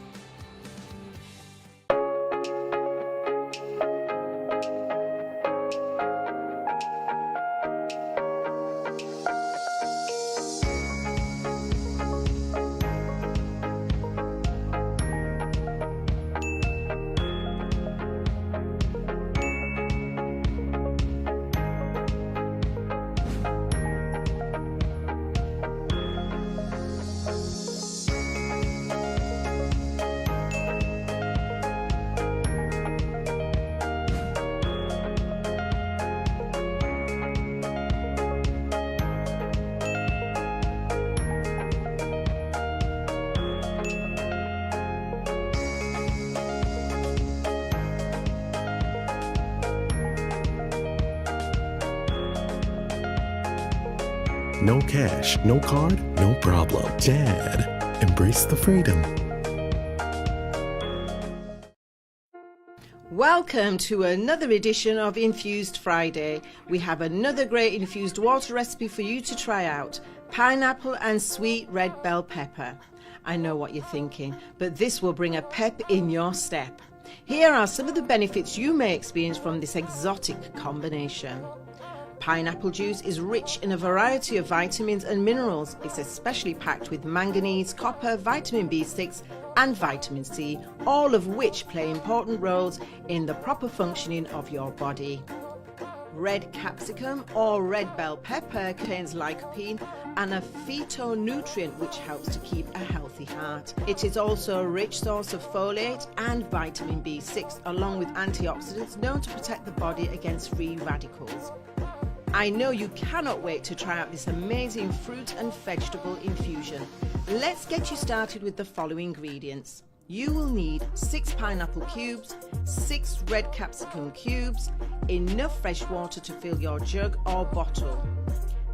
no cash, no card, no problem. Jad, embrace the freedom.
Welcome to another edition of Infused Friday. We have another great infused water recipe for you to try out. Pineapple and sweet red bell pepper. I know what you're thinking, but this will bring a pep in your step. Here are some of the benefits you may experience from this exotic combination. Pineapple juice is rich in a variety of vitamins and minerals. It's especially packed with manganese, copper, vitamin B6 and vitamin C, all of which play important roles in the proper functioning of your body. Red capsicum or red bell pepper contains lycopene and a phytonutrient which helps to keep a healthy heart. It is also a rich source of folate and vitamin B6 along with antioxidants known to protect the body against free radicals. I know you cannot wait to try out this amazing fruit and vegetable infusion. Let's get you started with the following ingredients. You will need 6 pineapple cubes, 6 red capsicum cubes, enough fresh water to fill your jug or bottle.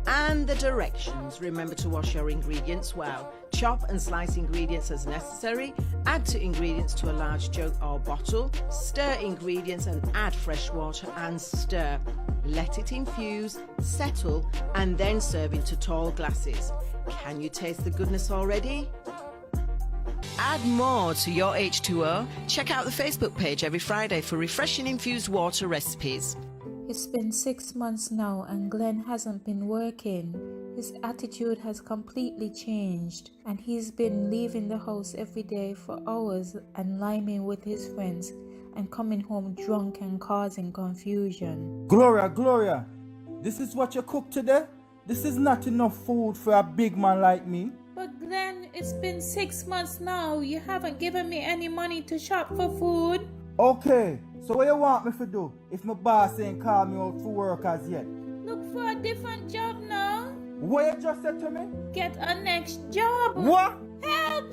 And the directions. Remember to wash your ingredients well. Chop and slice ingredients as necessary. Add to ingredients to a large jug or bottle. Stir ingredients and add fresh water and stir. Let it infuse, settle, and then serve into tall glasses. Can you taste the goodness already? Add more to your H2O. Check out the Facebook page every Friday for refreshing infused water recipes.
It's been 6 months now and Glenn hasn't been working. His attitude has completely changed and he's been leaving the house every day for hours and liming with his friends and coming home drunk and causing confusion.
Gloria, this is what you cook today? This is not enough food for a big man like me.
But Glenn, it's been 6 months now. You haven't given me any money to shop for food.
Okay, so what you want me to do if my boss ain't called me out for work as yet?
Look for a different job now.
What you just said to me?
Get a next job.
What?
Help!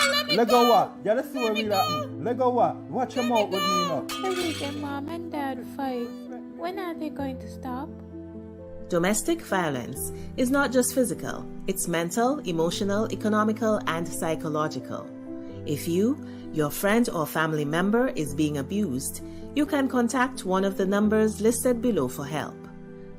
Let me
Let
go!
go what? Yeah, let's see what real happen. Let go what? Watch your mouth with me now.
The weekend mom and dad fight. When are they going to stop?
Domestic violence is not just physical, it's mental, emotional, economical, and psychological. If you, your friend or family member is being abused, you can contact one of the numbers listed below for help.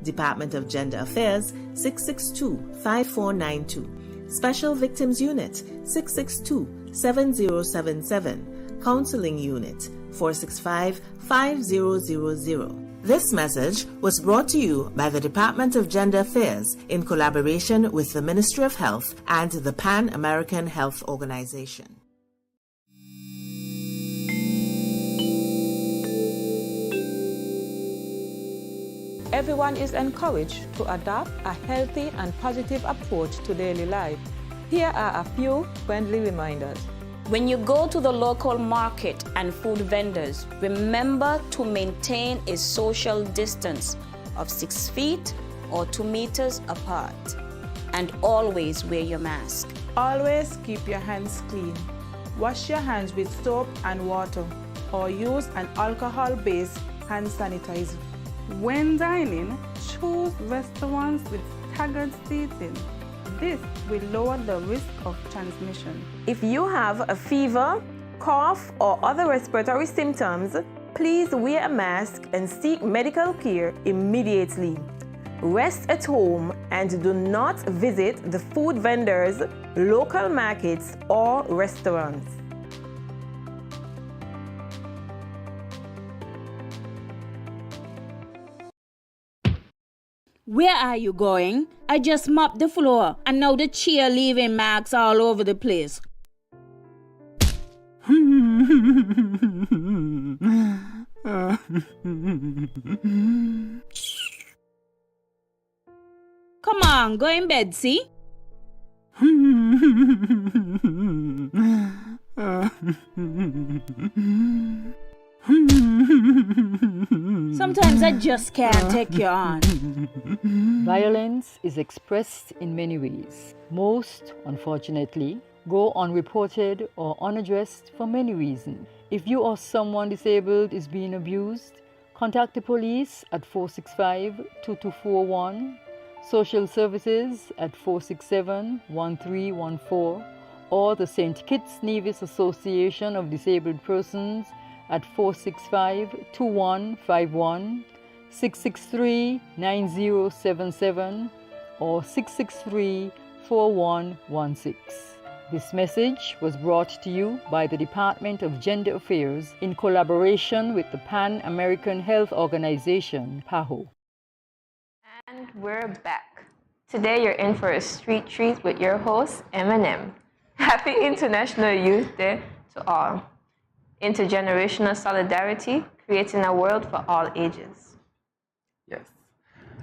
Department of Gender Affairs 662-5492, Special Victims Unit 662-7077, Counseling Unit 465-5000. This message was brought to you by the Department of Gender Affairs in collaboration with the Ministry of Health and the Pan American Health Organization.
Everyone is encouraged to adopt a healthy and positive approach to daily life. Here are a few friendly reminders.
When you go to the local market and food vendors, remember to maintain a social distance of 6 feet or 2 meters apart. And always wear your mask.
Always keep your hands clean. Wash your hands with soap and water or use an alcohol-based hand sanitizer. When dining, choose restaurants with staggered seating. This will lower the risk of transmission.
If you have a fever, cough, or other respiratory symptoms, please wear a mask and seek medical care immediately. Rest at home and do not visit the food vendors, local markets, or restaurants.
Where are you going? I just mopped the floor and now the chair leaving marks all over the place. Come on, go in bed, see? Sometimes I just can't take you on.
Violence is expressed in many ways. Most, unfortunately, go unreported or unaddressed for many reasons. If you or someone disabled is being abused, contact the police at 465-2241, Social Services at 467-1314 or the St. Kitts Nevis Association of Disabled Persons at 465-2151, 663-9077 or 663-4116. This message was brought to you by the Department of Gender Affairs in collaboration with the Pan American Health Organization, PAHO.
And we're back. Today you're in for a street treat with your host, Eminem. Happy International Youth Day to all. Intergenerational solidarity, creating a world for all ages.
Yes.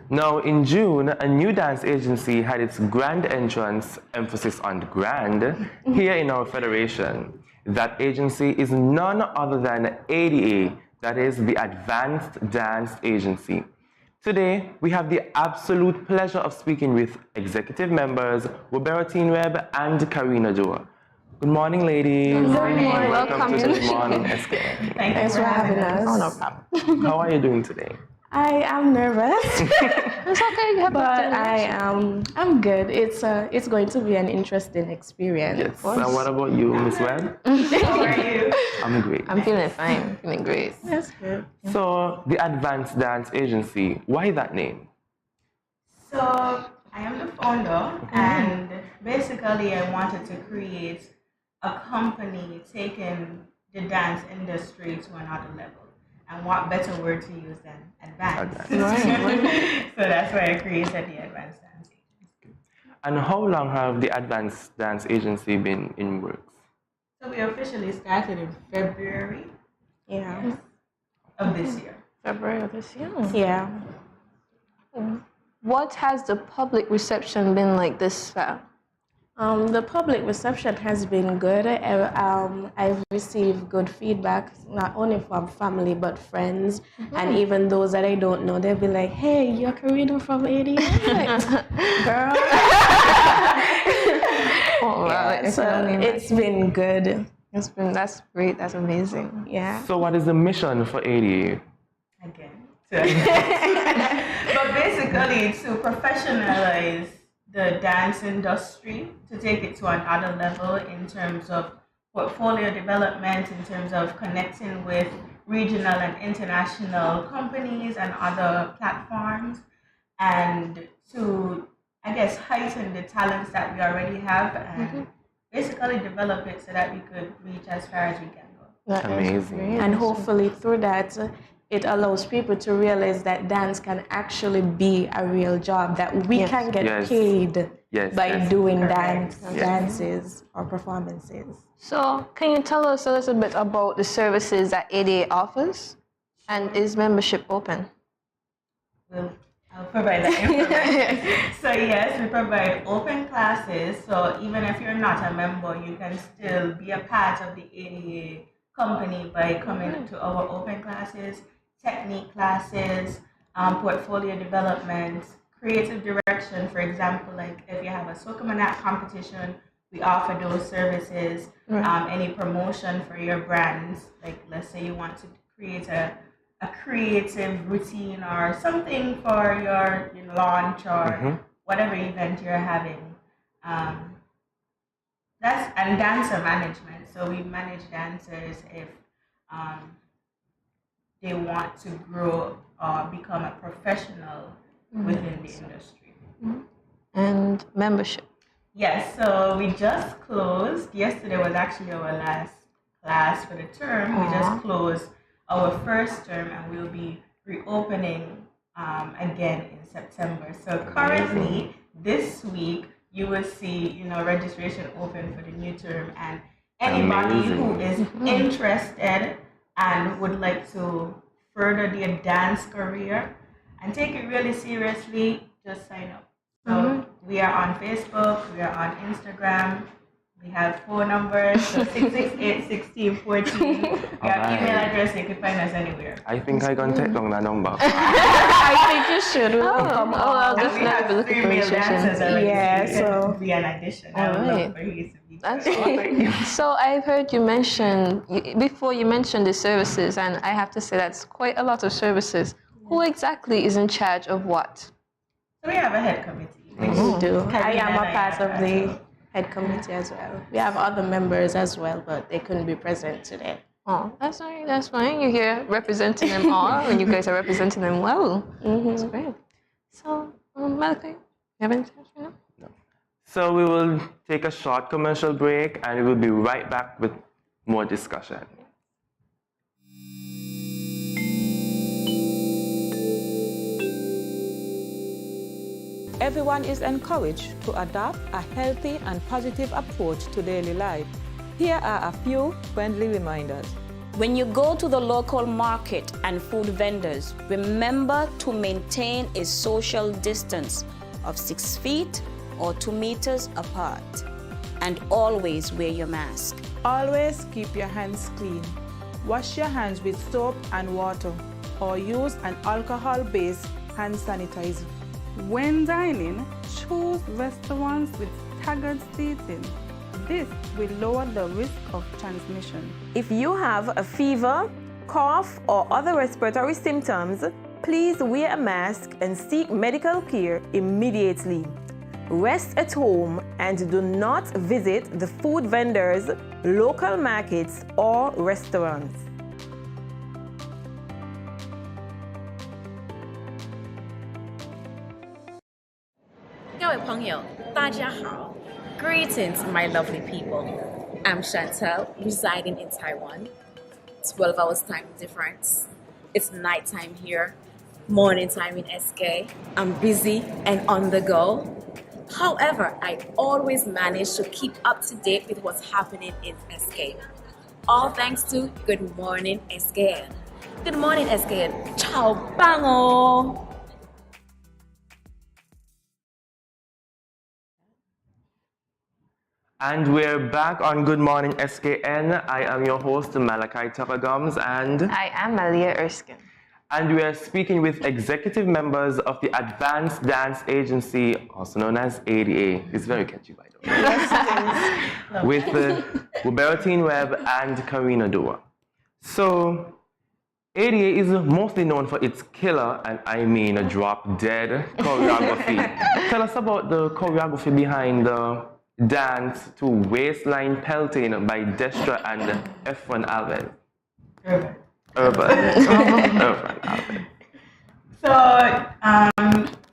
Now, in June, a new dance agency had its grand entrance, emphasis on grand, here in our federation. That agency is none other than ADA, that is the Advanced Dance Agency. Today, we have the absolute pleasure of speaking with executive members Robertine Webb and Karina Joa. Good morning, ladies.
Good morning.
Welcome
to Good Morning SKN.
Thanks for having us.
Oh, no problem.
How are you doing today?
I am nervous.
It's okay,
but I'm good. It's going to be an interesting experience.
Yes. And what about you, Miss Webb?
How are you?
I'm great.
I'm feeling fine. Feeling great.
That's good.
So, the Advanced Dance Agency, why that name?
So, I am the founder, and basically I wanted to create a company taking the dance industry to another level. And what better word to use than advanced?
Right.
So that's why I created the Advanced Dance Agency.
And how long have the Advanced Dance Agency been in works?
So we officially started in February of this year.
February of this year?
Yeah.
What has the public reception been like this far?
The public reception has been good. I've received good feedback, not only from family, but friends, and even those that I don't know. They'll be like, hey, you're Karina from ADA? Girl.
Oh, wow.
So it's been good.
That's great. That's amazing.
Yeah.
So what is the mission for ADA?
Again. But basically to professionalize the dance industry, to take it to another level in terms of portfolio development, in terms of connecting with regional and international companies and other platforms, and to, I guess, heighten the talents that we already have and basically develop it so that we could reach as far as we can go.
Amazing.
And hopefully through that, it allows people to realize that dance can actually be a real job, that we can get paid by doing dances or performances.
So, can you tell us a little bit about the services that ADA offers? And is membership open?
Well, I'll provide that information. So yes, we provide open classes. So even if you're not a member, you can still be a part of the ADA company by coming to our open classes, technique classes, portfolio development, creative direction. For example, like if you have a Sokomanak competition, we offer those services. Any promotion for your brands, like let's say you want to create a creative routine or something for your launch or whatever event you're having. That's and dancer management. So we manage dancers if they want to grow or become a professional within the industry.
And membership.
Yes, so we just closed. Yesterday was actually our last class for the term. We just closed our first term and we'll be reopening again in September. So currently, this week, you will see, registration open for the new term, and anybody who is interested and would like to further their dance career and take it really seriously, just sign up. So we are on Facebook, we are on Instagram, we have phone numbers, so 668-1614. We have email address, you can find us anywhere.
I think I can take down that number.
I think you should.
I'll
We have 3 male dancers already.
Yeah,
so it would be an addition. I would love for you to be.
That's so I've heard you mention, before you mentioned the services, and I have to say that's quite a lot of services. Who exactly is in charge of what?
So we have a head committee.
We do. I am a
and
part of the
well.
head committee as well. We have other members as well, but they couldn't be present today.
Oh, that's fine. That's fine. You're here representing them all, and you guys are representing them well. That's great. So, Malachi, you have anything else right now?
So we will take a short commercial break and we will be right back with more discussion.
Everyone is encouraged to adopt a healthy and positive approach to daily life. Here are a few friendly reminders.
When you go to the local market and food vendors, remember to maintain a social distance of 6 feet or 2 meters apart. And always wear your mask.
Always keep your hands clean. Wash your hands with soap and water or use an alcohol-based hand sanitizer. When dining, choose restaurants with staggered seating. This will lower the risk of transmission.
If you have a fever, cough, or other respiratory symptoms, please wear a mask and seek medical care immediately. Rest at home and do not visit the food vendors, local markets, or restaurants.
Greetings, my lovely people. I'm Chantel, residing in Taiwan. 12 hours time difference. It's nighttime here, morning time in SK. I'm busy and on the go. However, I always manage to keep up to date with what's happening in SK. All thanks to Good Morning SKN. Good morning SKN. Ciao bango.
And we're back on Good Morning SKN. I am your host, Malachi Tucker-Gums, and
I am Malia Erskine.
And we are speaking with executive members of the Advanced Dance Agency, also known as ADA. It's very catchy, by the way.
Yes, it is.
With Bertine Webb and Karina Dua. So, ADA is mostly known for its killer, and I mean a drop-dead choreography. Tell us about the choreography behind the dance to Waistline Pelting by Destra and F1 Alves. Urban Alves.
So,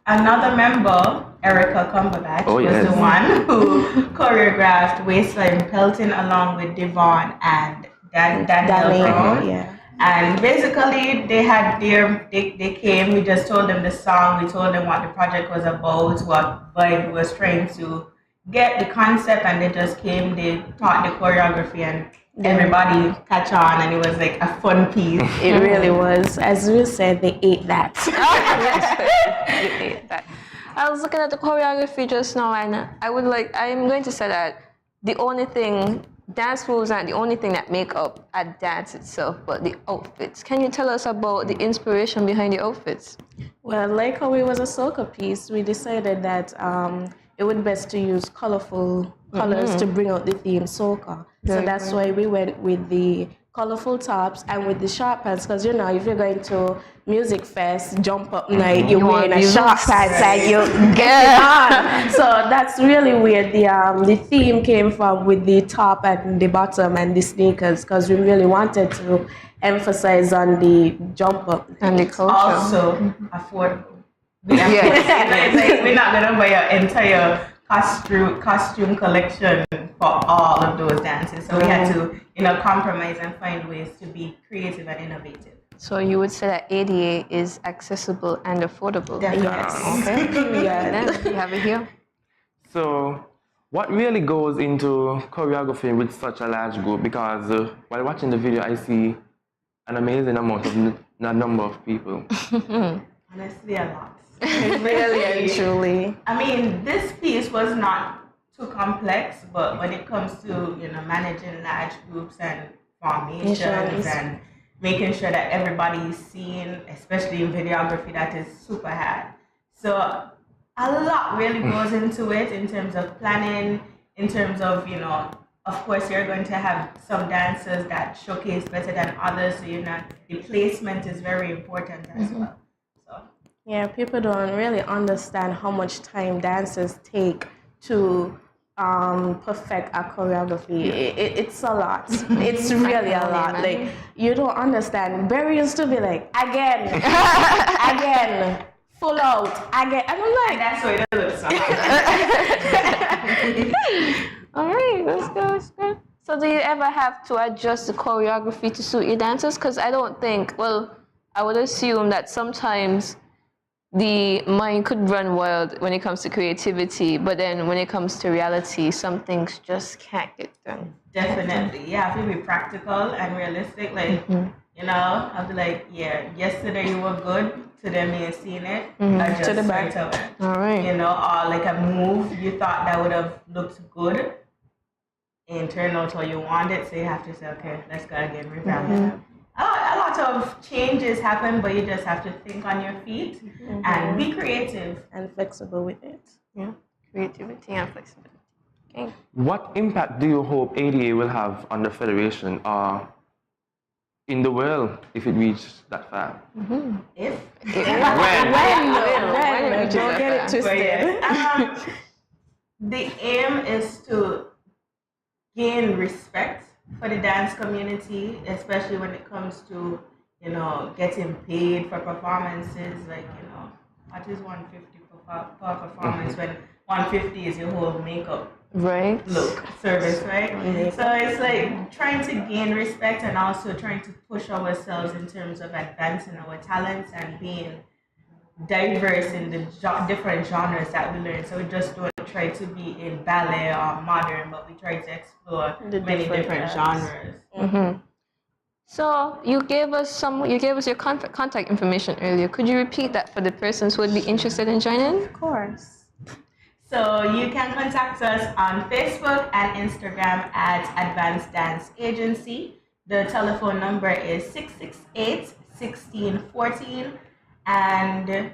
another member, Erica Cumberbatch, was the one who choreographed Waistline Pelting along with Devon and Danielle Brown.
Yeah.
And basically, they came, we just told them the song, we told them what the project was about, what vibe was trying to get, the concept, and they just came, they taught the choreography, and everybody catch on, and it was like a fun piece.
It really was. As we said, they ate that.
They ate that. I was looking at the choreography just now, and I'm going to say that the only thing, dance moves aren't the only thing that make up a dance itself, but the outfits. Can you tell us about the inspiration behind the outfits?
Well, like how it was a soca piece, we decided that it would be best to use colorful colors to bring out the theme soca. So that's why we went with the colorful tops and with the sharp pants, because you know, if you're going to music fest, jump up night, you're wearing a sharp pants and you get it on. So that's really where the theme came from, with the top and the bottom and the sneakers, because we really wanted to emphasize on the jump up
and the culture.
Also affordable. We're not gonna buy an entire costume collection for all of those dances. So we had to, compromise and find ways to be creative and innovative.
So you would say that ADA is accessible and affordable?
Yes.
Okay. Then we have it here.
So, what really goes into choreography with such a large group? Because while watching the video, I see an amazing number of people.
Honestly, a lot.
Really and truly.
I mean, this piece was not too complex, but when it comes to managing large groups and formations and making sure that everybody is seen, especially in videography, that is super hard. So a lot really goes into it in terms of planning, in terms of of course you're going to have some dancers that showcase better than others, so the placement is very important as well.
Yeah, people don't really understand how much time dancers take to perfect a choreography. It's a lot. It's really a lot. Like, you don't understand. Barry used to be like, again, again, full out, again. And I'm like,
that's why it looks so
All right, let's go. So do you ever have to adjust the choreography to suit your dancers? Because I don't think, I would assume that sometimes the mind could run wild when it comes to creativity, but then when it comes to reality, some things just can't get done.
Definitely. You have to be practical and realistic. Like, you know, I'll be like, yeah, yesterday you were good, today me ain't seen it. Adjust
To the back.
straight away.
All right.
You know, or like a move you thought that would have looked good and turned out how you want it, so you have to say, okay, let's go again, revamp it. A lot of changes happen, but you just have to think on your feet and be creative
and flexible with it.
Yeah, creativity and flexibility. Okay.
What impact do you hope ADA will have on the Federation or in the world if it reaches that far?
If?
When? Don't get it twisted.
The aim is to gain respect for the dance community, especially when it comes to, you know, getting paid for performances. Like, you know, what is 150 per performance when 150 is your whole makeup look service, right? So it's like trying to gain respect and also trying to push ourselves in terms of advancing our talents and being diverse in the different genres that we learn. So we just don't try to be in ballet or modern, but we try to explore many different genres.
So you gave us your contact information earlier. Could you repeat that for the persons who would be interested in joining?
Of course.
So you can contact us on Facebook and Instagram at Advanced Dance Agency. The telephone number is 668-1614. And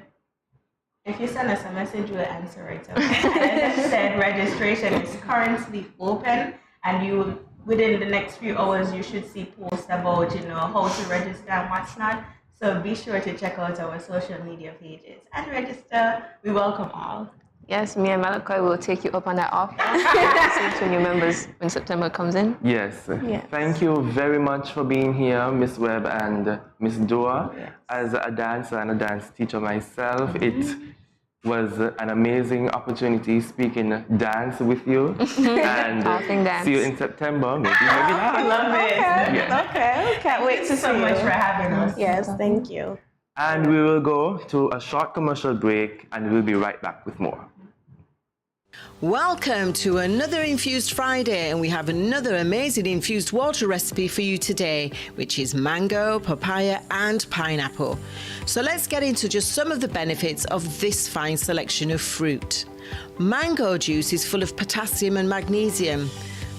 if you send us a message, we'll answer right away. As I said, registration is currently open, and within the next few hours, you should see posts about, you know, how to register and what's not. So be sure to check out our social media pages and register. We welcome all.
Yes, me and Malachi will take you up on that offer. To new members when September comes in.
Yes. Thank you very much for being here, Miss Webb and Miss Dua. As a dancer and a dance teacher myself, it was an amazing opportunity speaking dance with you. And see you in September, maybe not.
I love it.
Okay. Can't wait to see you.
Thank you so much for having us.
Yes, thank you.
And we will go to a short commercial break and we'll be right back with more.
Welcome to another Infused Friday, and we have another amazing infused water recipe for you today, which is mango, papaya and pineapple. So let's get into just some of the benefits of this fine selection of fruit. Mango juice is full of potassium and magnesium,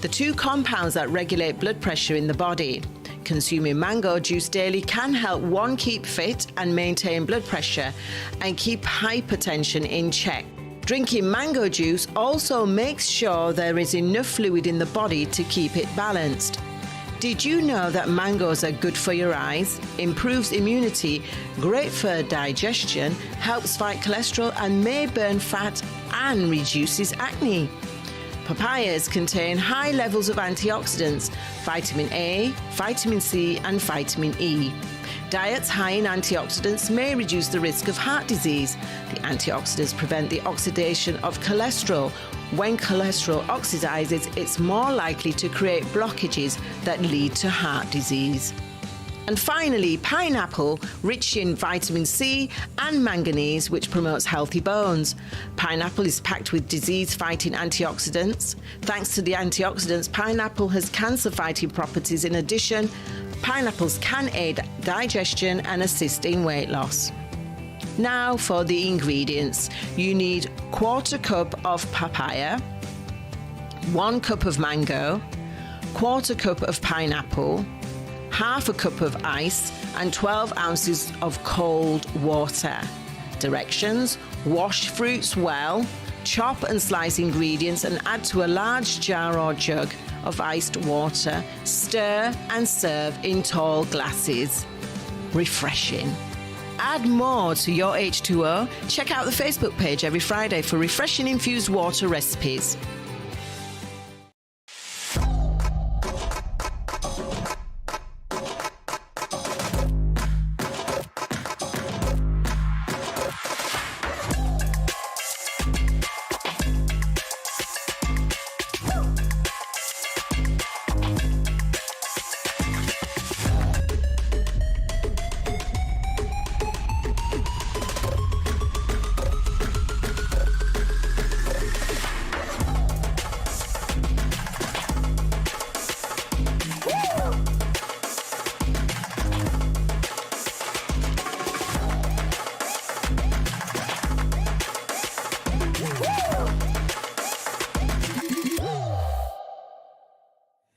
the two compounds that regulate blood pressure in the body. Consuming mango juice daily can help one keep fit and maintain blood pressure and keep hypertension in check. Drinking mango juice also makes sure there is enough fluid in the body to keep it balanced. Did you know that mangoes are good for your eyes, improves immunity, great for digestion, helps fight cholesterol and may burn fat and reduces acne? Papayas contain high levels of antioxidants, vitamin A, vitamin C and vitamin E. Diets high in antioxidants may reduce the risk of heart disease. The antioxidants prevent the oxidation of cholesterol. When cholesterol oxidizes, it's more likely to create blockages that lead to heart disease. And finally, pineapple, rich in vitamin C and manganese, which promotes healthy bones. Pineapple is packed with disease-fighting antioxidants. Thanks to the antioxidants, pineapple has cancer-fighting properties. In addition, pineapples can aid digestion and assist in weight loss. Now for the ingredients. You need 1/4 cup of papaya, 1 cup of mango, 1/4 cup of pineapple, 1/2 cup of ice and 12 ounces of cold water. Directions: wash fruits well, chop and slice ingredients and add to a large jar or jug of iced water. Stir and serve in tall glasses. Refreshing. add more to your H2O, check out the Facebook page every Friday for refreshing infused water recipes.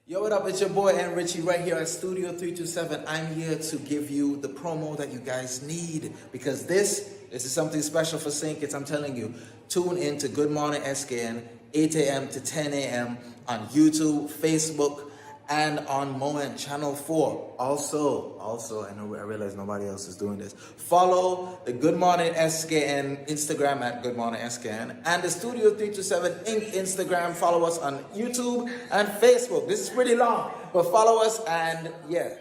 Yo, what up? It's your boy N Richie right here at Studio 327. I'm here to give you the promo that you guys need because this is something special for St. Kitts. I'm telling you, tune in to Good Morning SKN, 8 a.m. to 10 a.m. on YouTube, Facebook, and on Moment Channel 4. Also, I realize nobody else is doing this. Follow the Good Morning SKN Instagram at Good Morning SKN and the Studio 327 Inc. Instagram. Follow us on YouTube and Facebook. This is pretty long, but follow us and yeah.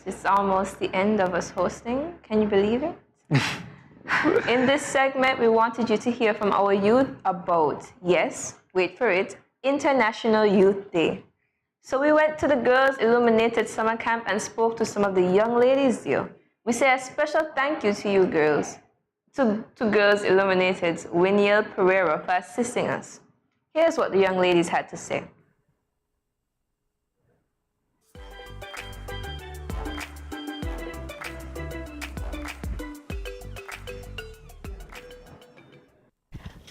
It's almost the end of us hosting. Can you believe it? In this segment, we wanted you to hear from our youth about, yes, wait for it, International Youth Day. So we went to the Girls Illuminated Summer Camp and spoke to some of the young ladies there. We say a special thank you to you girls, to Girls Illuminated, Winiel Pereira, for assisting us. Here's what the young ladies had to say.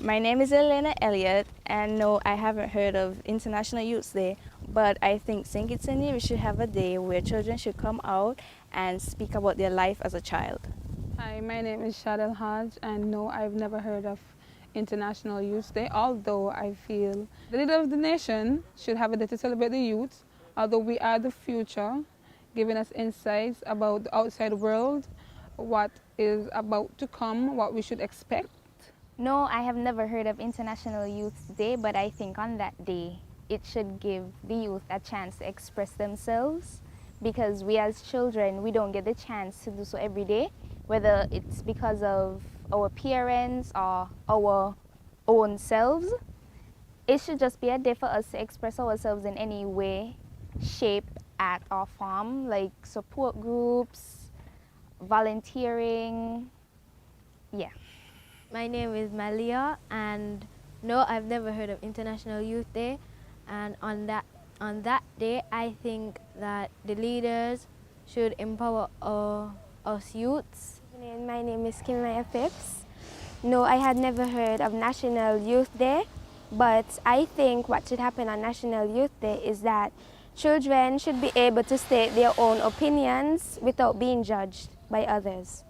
My name is Elena Elliott, and no, I haven't heard of International Youth Day, but I think St. Kitts and Nevis should have a day where children should come out and speak about their life as a child.
Hi, my name is Shadel Hodge, and no, I've never heard of International Youth Day, although I feel the leader of the nation should have a day to celebrate the youth, although we are the future, giving us insights about the outside world, what is about to come, what we should expect.
No, I have never heard of International Youth Day, but I think on that day, it should give the youth a chance to express themselves because we as children, we don't get the chance to do so every day, whether it's because of our parents or our own selves. It should just be a day for us to express ourselves in any way, shape, act, or form, like support groups, volunteering, yeah.
My name is Malia, and no, I've never heard of International Youth Day. And on that day, I think that the leaders should empower us youths.
My name is Kimaya Phipps. No, I had never heard of National Youth Day, but I think what should happen on National Youth Day is that children should be able to state their own opinions without being judged by others.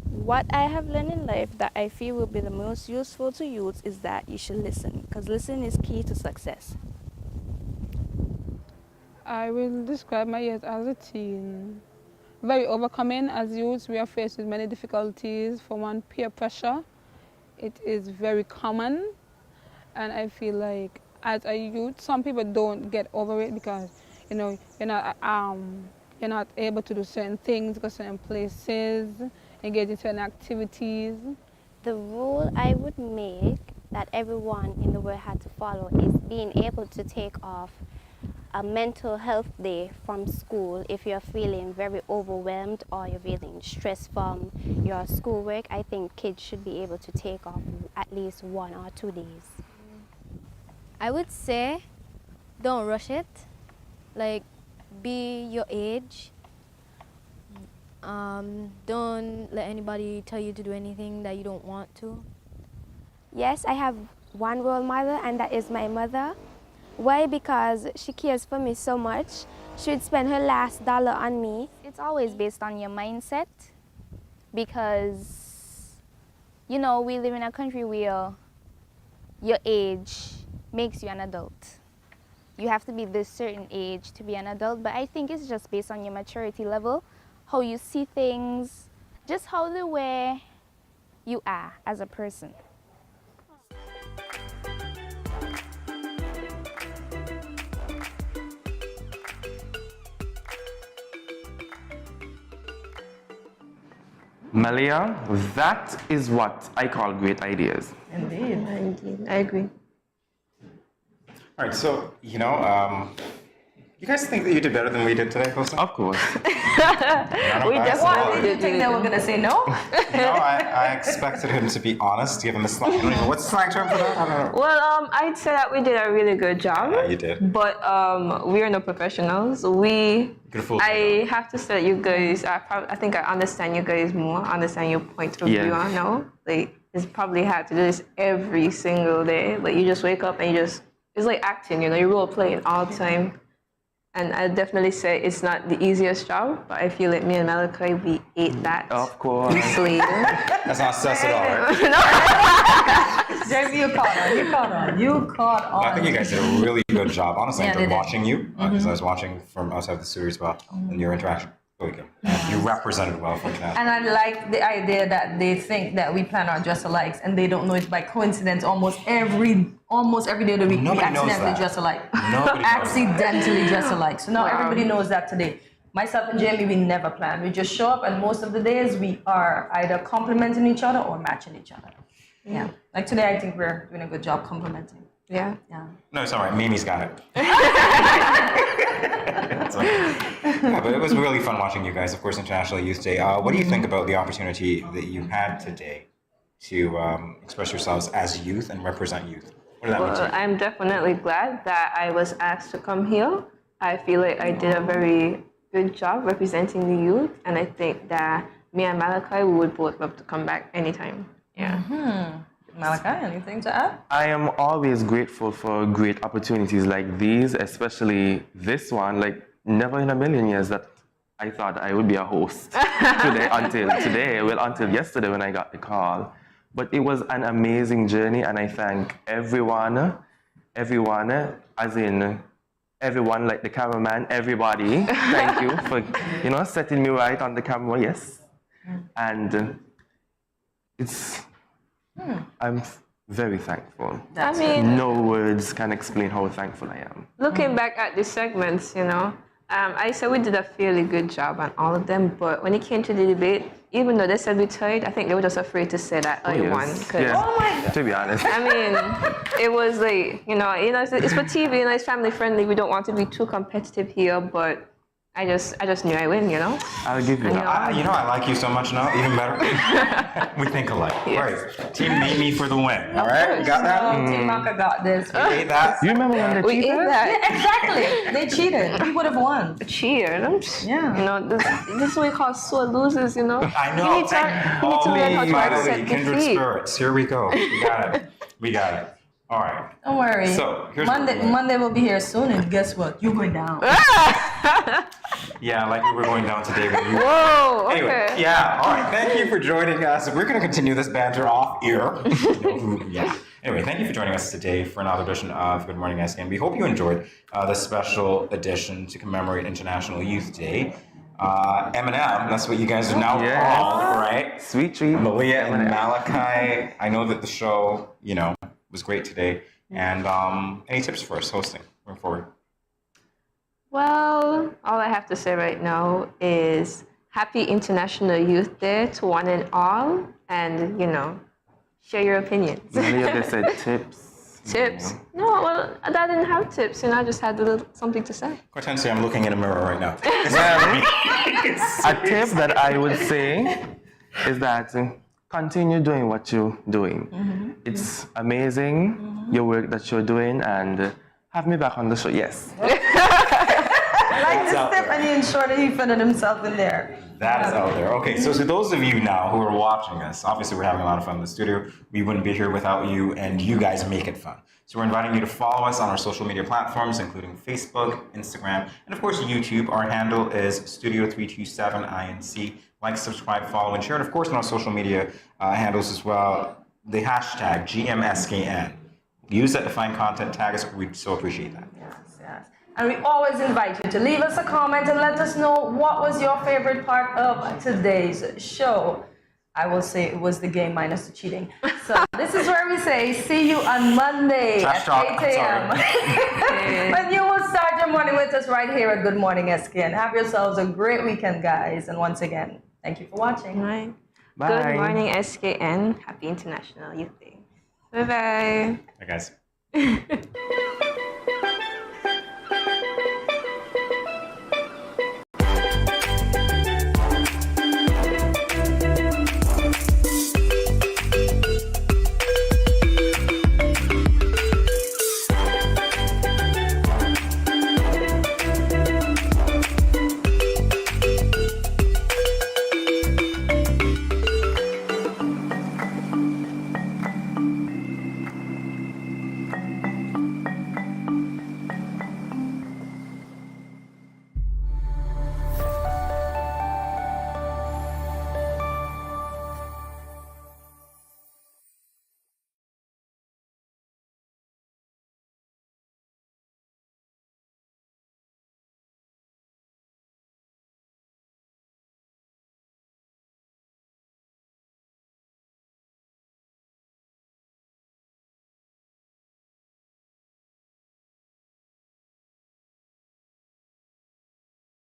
What I have learned in life that I feel will be the most useful to youth is that you should listen, because listening is key to success.
I will describe my years as a teen. Very overcoming. As youths, we are faced with many difficulties. For one, peer pressure. It is very common, and I feel like as a youth, some people don't get over it because, you know, you're not able to do certain things, go certain places, engage in certain activities.
The rule I would make that everyone in the world had to follow is being able to take off a mental health day from school if you're feeling very overwhelmed or you're feeling stressed from your schoolwork. I think kids should be able to take off at least 1 or 2 days.
I would say don't rush it, like be your age. Don't let anybody tell you to do anything that you don't want to.
Yes, I have one role model, and that is my mother. Why? Because she cares for me so much. She would spend her last dollar on me.
It's always based on your mindset because, you know, we live in a country where your age makes you an adult. You have to be this certain age to be an adult, but I think it's just based on your maturity level, how you see things, just how the way you are as a person.
Malia, that is what I call great ideas.
Indeed, I agree.
All right, so, you know, you guys think that you did better than we did today, Costa?
Of course.
We definitely did think that we're going to say no.
No, I expected him to be honest, given the slang. I don't know, what's the slang term for that? I don't know.
Well, I'd say that we did a really good job.
Yeah, you did.
But we're no professionals. I have to say that you guys, I think I understand you guys more, understand your point of view. I know. Like, it's probably hard to do this every single day. Like, you just wake up and it's like acting, you know, you're role playing all the time. And I definitely say it's not the easiest job, but I feel like me and Malachi, we ate that.
Of course.
We slayed it.
That's not sus at all, right?
Jamie, you caught on.
I think you guys did a really good job. Honestly,
Yeah,
after
they did.
watching you, because I was watching from outside the studio as well, and your interaction, really good. And you represented well for Canada.
And I like the idea that they think that we plan our dress-alikes and they don't know it's by coincidence almost every day of the week
Nobody
we
knows
accidentally
that.
dress alike.
Nobody knows
Accidentally dress alike. So now everybody knows that today. Myself and Jamie, we never plan. We just show up and most of the days we are either complimenting each other or matching each other. Yeah. Like today I think we're doing a good job complimenting.
Yeah.
No, it's all right. Mimi's got it. It's okay. Yeah, but it was really fun watching you guys. Of course, International Youth Day. What do you think about the opportunity that you had today to express yourselves as youth and represent youth? What did that mean to you?
I'm definitely glad that I was asked to come here. I feel like I did a very good job representing the youth, and I think that me and Malachi would both love to come back anytime. Yeah.
Malachi, anything to add?
I am always grateful for great opportunities like these, especially this one. Like, never in a million years that I thought I would be a host until yesterday when I got the call. But it was an amazing journey, and I thank everyone, as in everyone, like the cameraman, everybody. Thank you for, setting me right on the camera, yes. And I'm very thankful. No words can explain how thankful I am.
Looking back at the segments, I said we did a fairly good job on all of them, but when it came to the debate, even though they said we tied, I think they were just afraid to say that I won.
Oh my God. To be honest.
I mean, it was like, it's for TV, it's family friendly. We don't want to be too competitive here, but I just knew I win,
I'll give you that.
I like you so much now, even better. We think alike. Yes. Right. Team Mimi for the win. All right? Got that?
Team Maka got this.
We ate that.
You remember when they
we
cheated?
ate that.
Yeah, exactly. They cheated. We would have won.
Cheated.
Yeah.
This is what we call sore losers,
I know.
You need to learn how to
Finally,
accept
kindred
defeat.
spirits. Here we go. We got it. All right.
Don't worry.
So, here's what we're doing.
Monday will be here soon, and guess what? You're going down.
Yeah, like we were going down today with you.
Whoa,
Anyway,
okay.
yeah, all right. Thank you for joining us. We're going to continue this banter off air. Yeah. Anyway, thank you for joining us today for another edition of Good Morning SKN. We hope you enjoyed this special edition to commemorate International Youth Day. M&M, that's what you guys are now called, right?
Sweet treat.
Malia and Malachi. I know that the show, was great today. And any tips for us hosting going forward?
Well, all I have to say right now is Happy International Youth Day to one and all, and share your opinions.
Earlier they said tips.
Tips? No, well, I didn't have tips, I just had something to say.
Hortensia, I'm looking in a mirror right now.
A tip that I would say is that continue doing what you're doing. It's amazing, your work that you're doing, and have me back on the show, yes.
I like this tip, and he ensured that he fitted himself in there.
That is out there. Okay, so to those of you now who are watching us, obviously we're having a lot of fun in the studio. We wouldn't be here without you, and you guys make it fun. So we're inviting you to follow us on our social media platforms, including Facebook, Instagram, and of course YouTube. Our handle is Studio327INC. Like, subscribe, follow, and share. And of course on our social media handles as well, the hashtag GMSKN. Use that to find content, tag us. We'd so appreciate that.
Yes. And we always invite you to leave us a comment and let us know what was your favorite part of today's show. I will say it was the game minus the cheating. So this is where we say, see you on Monday at 8 a.m. When you will start your morning with us right here at Good Morning SKN. Have yourselves a great weekend, guys. And once again, thank you for watching.
Bye.
Bye.
Good Morning SKN. Happy International Youth Day. Bye-bye.
Bye, guys.